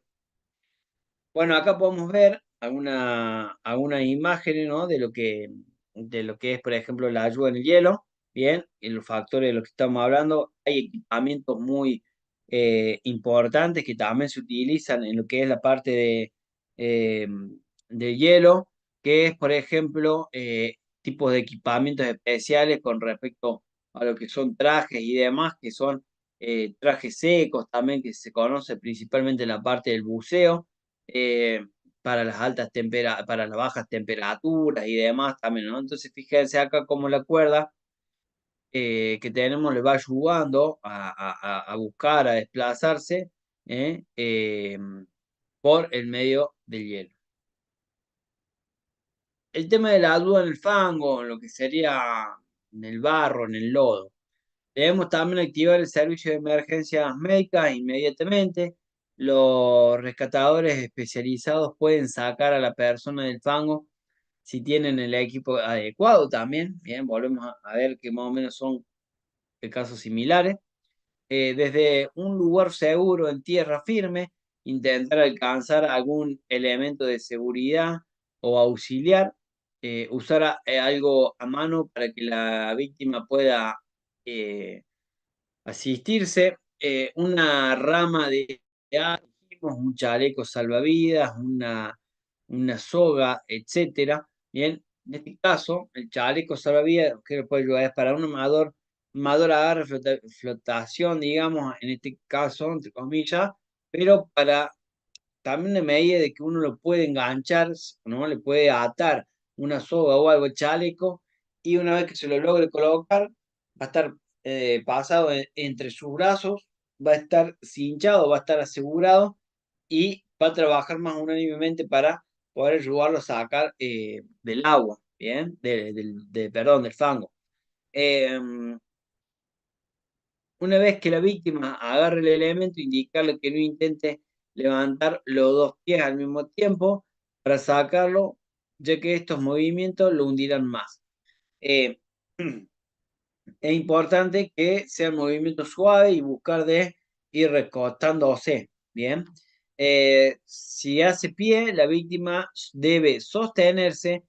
Bueno, acá podemos ver algunas imágenes, ¿no? De lo que es, por ejemplo, la ayuda en el hielo, ¿bien? En los factores de los que estamos hablando, hay equipamientos muy importantes que también se utilizan en lo que es la parte eh, de hielo, que es, por ejemplo, tipos de equipamientos especiales con respecto a lo que son trajes y demás, que son trajes secos también, que se conoce principalmente en la parte del buceo eh, para para las bajas temperaturas y demás también, ¿no? Entonces, fíjense acá cómo la cuerda que tenemos le va ayudando a buscar, a desplazarse ¿eh? Por el medio del hielo. El tema de la duda en el fango, en lo que sería en el barro, en el lodo. Debemos también activar el servicio de emergencias médicas inmediatamente. Los rescatadores especializados pueden sacar a la persona del fango si tienen el equipo adecuado también. Bien, volvemos a ver que más o menos son casos similares. Desde un lugar seguro en tierra firme, intentar alcanzar algún elemento de seguridad o auxiliar. Usar algo a mano para que la víctima pueda eh, asistirse, una rama de árboles, un chaleco salvavidas, una soga, etcétera. Bien, en este caso, el chaleco salvavidas, que lo puede ayudar es para un amador agarre flotación, digamos, en este caso, entre comillas, pero para también en medida de que uno lo puede enganchar, ¿no? Le puede atar una soga o algo al chaleco y una vez que se lo logre colocar, va a estar pasado entre sus brazos, va a estar cinchado, va a estar asegurado y va a trabajar más unánimemente para poder ayudarlo a sacar del agua, ¿bien? Perdón, del fango. Em, una vez que la víctima agarre el elemento, indicarle que no intente levantar los dos pies al mismo tiempo para sacarlo, ya que estos movimientos lo hundirán más. Eh, es importante que sean movimientos suaves y buscar de ir recostándose, ¿bien? Si hace pie, la víctima debe sostenerse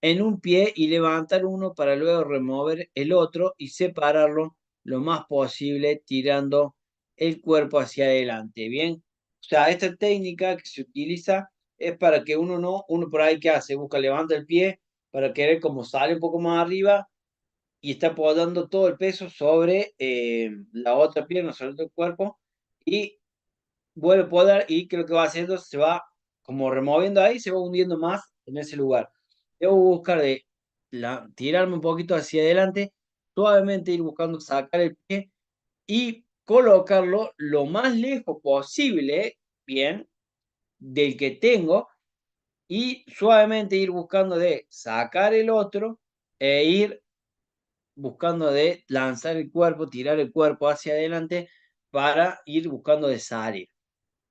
en un pie y levantar uno para luego remover el otro y separarlo lo más posible tirando el cuerpo hacia adelante. Bien, o sea, esta técnica que se utiliza es para que uno por ahí que hace, busca, levanta el pie para querer como sale un poco más arriba y está apoyando todo el peso sobre la otra pierna, sobre el otro cuerpo y vuelve a podar y que lo que va haciendo se va como removiendo ahí, se va hundiendo más en ese lugar. Debo buscar de tirarme un poquito hacia adelante, suavemente ir buscando sacar el pie y colocarlo lo más lejos posible, bien, del que tengo y suavemente ir buscando de sacar el otro e ir buscando de lanzar el cuerpo, tirar el cuerpo hacia adelante para ir buscando de salir.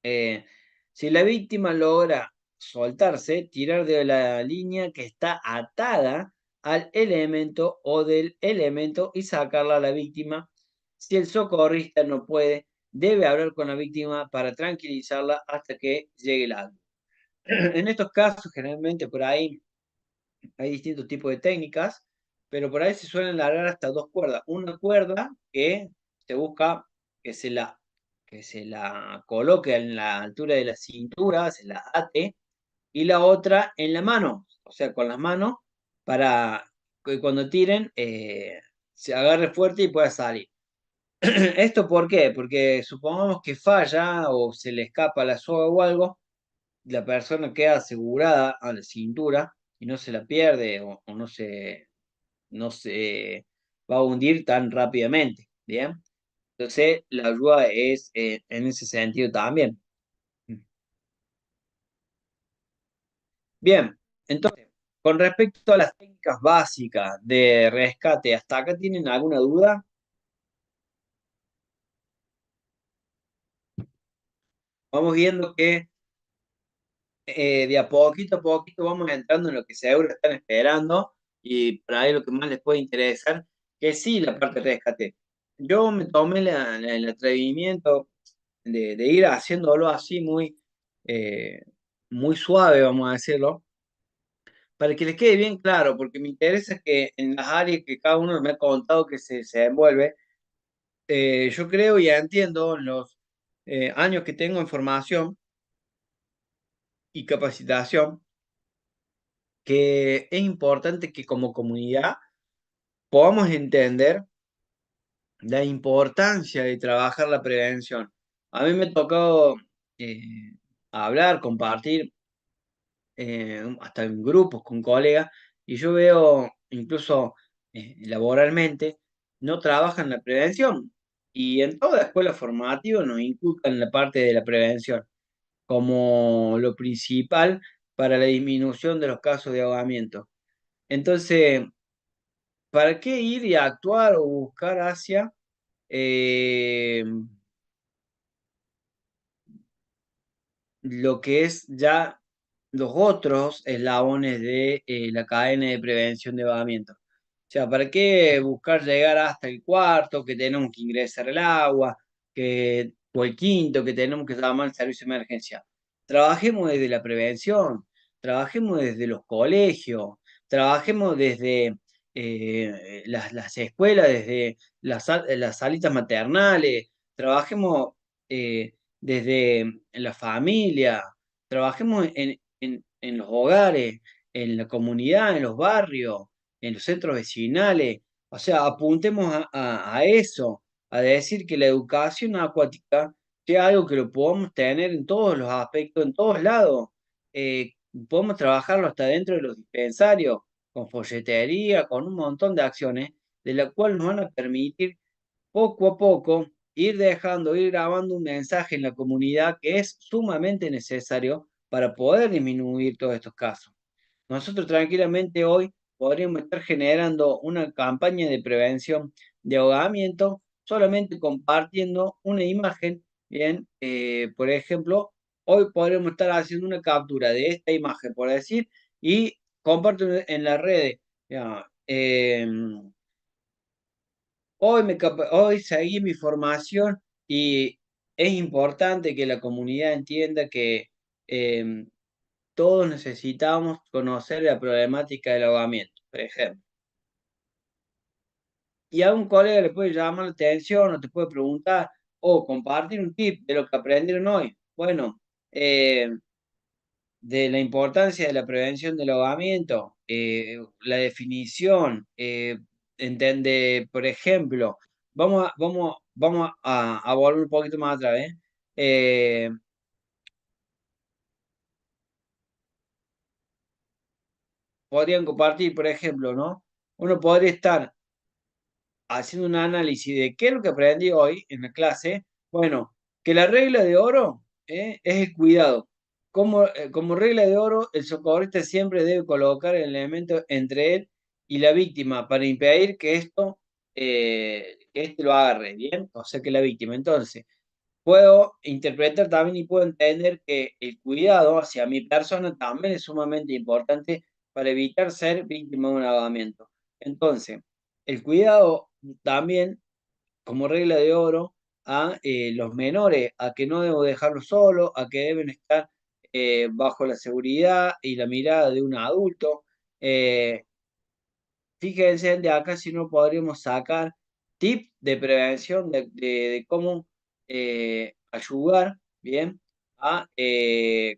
Eh, si la víctima logra soltarse, tirar de la línea que está atada al elemento o del elemento y sacarla a la víctima. Si el socorrista no puede, debe hablar con la víctima para tranquilizarla hasta que llegue el alto. En estos casos, generalmente por ahí hay distintos tipos de técnicas, pero por ahí se suelen largar hasta dos cuerdas. Una cuerda que se busca que que se la coloque en la altura de la cintura, se la ate, y la otra en la mano, o sea, con las manos, para que cuando tiren se agarre fuerte y pueda salir. ¿Esto por qué? Porque supongamos que falla o se le escapa la soga o algo, la persona queda asegurada a la cintura y no se la pierde o no se va a hundir tan rápidamente, ¿bien? Entonces, la ayuda es en ese sentido también. Bien, entonces, con respecto a las técnicas básicas de rescate, ¿hasta acá tienen alguna duda? Vamos viendo que de a poquito vamos entrando en lo que seguro están esperando y por ahí lo que más les puede interesar, que sí, la parte de rescate. Yo me tomé el atrevimiento de ir haciéndolo así eh, muy suave, vamos a decirlo, para que les quede bien claro, porque me interesa que en las áreas que cada uno me ha contado que se envuelve, yo creo y entiendo en los años que tengo en formación y capacitación, que es importante que como comunidad podamos entender la importancia de trabajar la prevención. A mí me ha tocado eh, hablar, compartir hasta en grupos con colegas, y yo veo incluso laboralmente, no trabajan la prevención. Y en toda escuela formativa nos inculcan la parte de la prevención como lo principal para la disminución de los casos de ahogamiento. Entonces, ¿para qué ir y actuar o buscar hacia eh, lo que es ya los otros eslabones de la cadena de prevención de ahogamiento? O sea, ¿para qué buscar llegar hasta el cuarto, que tenemos que ingresar el agua, o el quinto, que tenemos que llamar al servicio de emergencia? Trabajemos desde la prevención, trabajemos desde los colegios, trabajemos desde las escuelas, desde las salitas maternales, trabajemos desde la familia, trabajemos en los hogares, en la comunidad, en los barrios, en los centros vecinales. O sea, apuntemos a eso, a decir que la educación acuática sea algo que lo podamos tener en todos los aspectos, en todos lados. Eh, Podemos trabajarlo hasta dentro de los dispensarios, con folletería, con un montón de acciones, de la cual nos van a permitir poco a poco ir dejando, ir grabando un mensaje en la comunidad que es sumamente necesario para poder disminuir todos estos casos. Nosotros tranquilamente hoy podríamos estar generando una campaña de prevención de ahogamiento solamente compartiendo una imagen. Bien, por ejemplo, hoy podríamos estar haciendo una captura de esta imagen, por decir, y comparto en las redes. Ya, hoy seguí mi formación y es importante que la comunidad entienda que todos necesitamos conocer la problemática del ahogamiento, por ejemplo. Y a un colega le puede llamar la atención o te puede preguntar o compartir un tip de lo que aprendieron hoy. Bueno, eh, de la importancia de la prevención del ahogamiento, la definición, entende, por ejemplo, vamos a volver un poquito más atrás, ¿eh? Eh, Podrían compartir, por ejemplo, ¿no? Uno podría estar haciendo un análisis de qué es lo que aprendí hoy en la clase. Bueno, que la regla de oro, es el cuidado. Como regla de oro, el socorrista siempre debe colocar el elemento entre él y la víctima para impedir que éste lo agarre, ¿bien? O sea, que la víctima. Entonces, puedo interpretar también y puedo entender que el cuidado hacia mi persona también es sumamente importante para evitar ser víctima de un ahogamiento. Entonces, el cuidado también, como regla de oro, a los menores, a que no debo dejarlos solos, a que deben estar bajo la seguridad y la mirada de un adulto. Eh, Fíjense de acá si no podríamos sacar tips de prevención de cómo ayudar, ¿bien?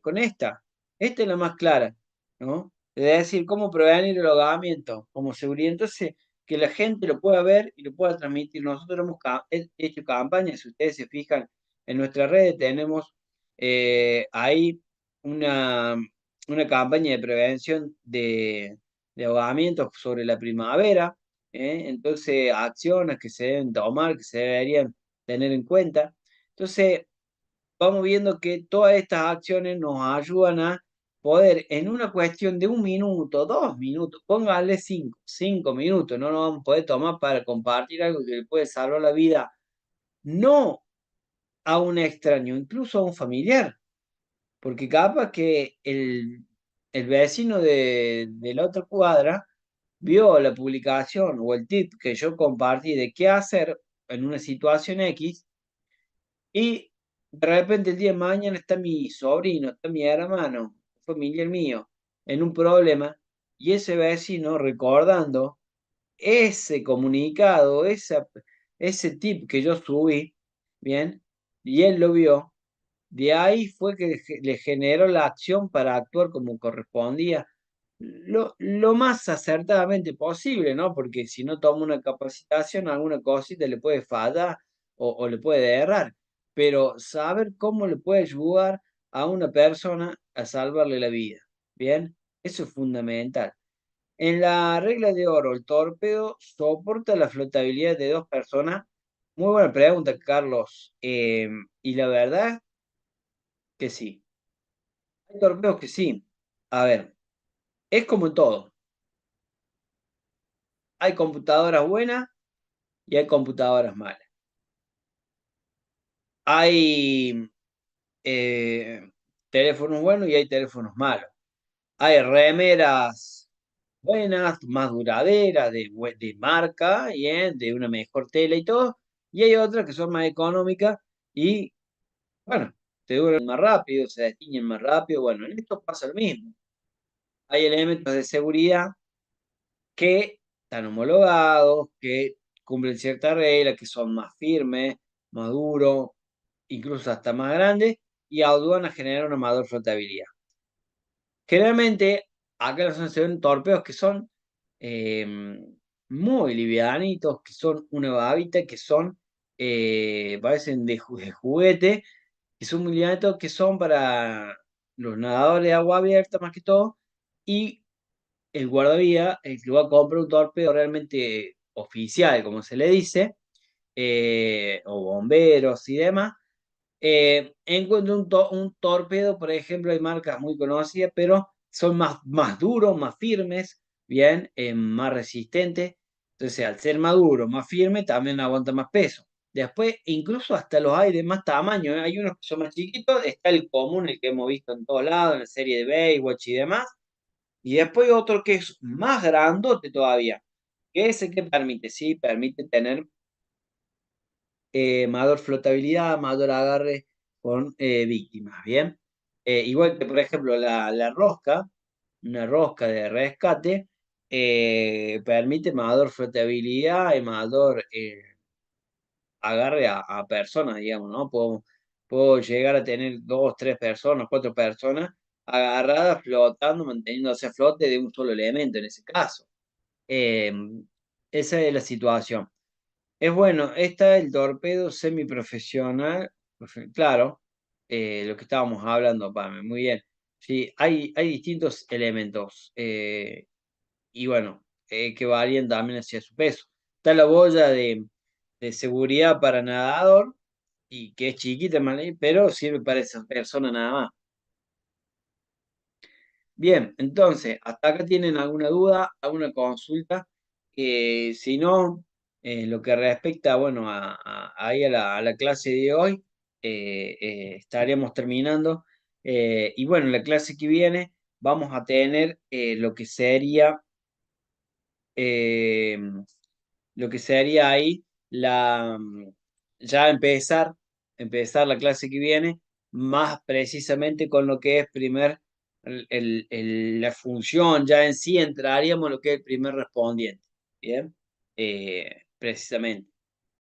Con esta. Esta es la más clara, ¿no? Es decir, cómo prevenir el ahogamiento como seguridad. Entonces, que la gente lo pueda ver y lo pueda transmitir. Nosotros hemos hecho campañas, si ustedes se fijan, en nuestras redes tenemos ahí una, una campaña de prevención de ahogamientos sobre la primavera, entonces acciones que se deben tomar, que se deberían tener en cuenta. Entonces, vamos viendo que todas estas acciones nos ayudan a poder, en una cuestión de 1 minuto, 2 minutos, póngale 5 minutos, no nos vamos a poder tomar para compartir algo que le puede salvar la vida, no a un extraño, incluso a un familiar, porque capaz que el vecino de la otra cuadra vio la publicación o el tip que yo compartí de qué hacer en una situación X y de repente el día de mañana está mi sobrino, está mi hermano, familiar mío, en un problema y ese vecino recordando ese comunicado, ese tip que yo subí, ¿bien? Y él lo vio, de ahí fue que le generó la acción para actuar como correspondía lo más acertadamente posible, ¿no? Porque si no toma una capacitación, alguna cosita le puede fallar o le puede errar. Pero saber cómo le puede ayudar a una persona a salvarle la vida. ¿Bien? Eso es fundamental. En la regla de oro, ¿el torpedo soporta la flotabilidad de dos personas? Muy buena pregunta, Carlos. Y la verdad que sí. Hay torpedos que sí. A ver, es como en todo. Hay computadoras buenas y hay computadoras malas. Hay teléfonos buenos y hay teléfonos malos. Hay remeras buenas, más duraderas, de marca, de una mejor tela y todo. Y hay otras que son más económicas y, bueno, te duran más rápido, se destiñen más rápido. Bueno, en esto pasa lo mismo. Hay elementos de seguridad que están homologados, que cumplen ciertas reglas, que son más firmes, más duros, incluso hasta más grandes, y ayudan a generar una mayor flotabilidad. Generalmente, acá en la zona se ven torpedos que son muy livianitos, que son una babita, que son, parecen de juguete, que son muy livianitos, que son para los nadadores de agua abierta más que todo, y el guardavía, el que va a comprar un torpedo realmente oficial, como se le dice, o bomberos y demás, encuentra un torpedo, por ejemplo, hay marcas muy conocidas, pero son más duros, más firmes, bien, más resistentes. Entonces, al ser más duro, más firme, también aguanta más peso. Después, incluso hasta los hay de más tamaño, ¿eh? Hay unos que son más chiquitos, está el común, el que hemos visto en todos lados, en la serie de Baywatch y demás. Y después otro que es más grandote todavía, que ese que permite, sí, permite tener mayor flotabilidad, mayor agarre con víctimas, ¿bien? Igual que, por ejemplo, la rosca, una rosca de rescate, permite mayor flotabilidad y mayor agarre a personas, digamos, ¿no? Puedo llegar a tener dos, tres personas, cuatro personas agarradas, flotando, manteniéndose a flote de un solo elemento en ese caso. Esa es la situación. Es bueno, está el torpedo semiprofesional, claro, lo que estábamos hablando, Pame, muy bien. Sí, hay distintos elementos y bueno, que varían también hacia su peso. Está la boya de seguridad para nadador y que es chiquita, ¿vale? Pero sirve para esa persona nada más. Bien, entonces, hasta acá tienen alguna duda, alguna consulta. Si no, lo que respecta, bueno, ahí a la clase de hoy, estaríamos terminando. Y bueno, en la clase que viene vamos a tener eh, lo que sería ahí ya empezar la clase que viene, más precisamente con lo que es la función, ya en sí entraríamos en lo que es el primer respondiente, ¿bien? Precisamente.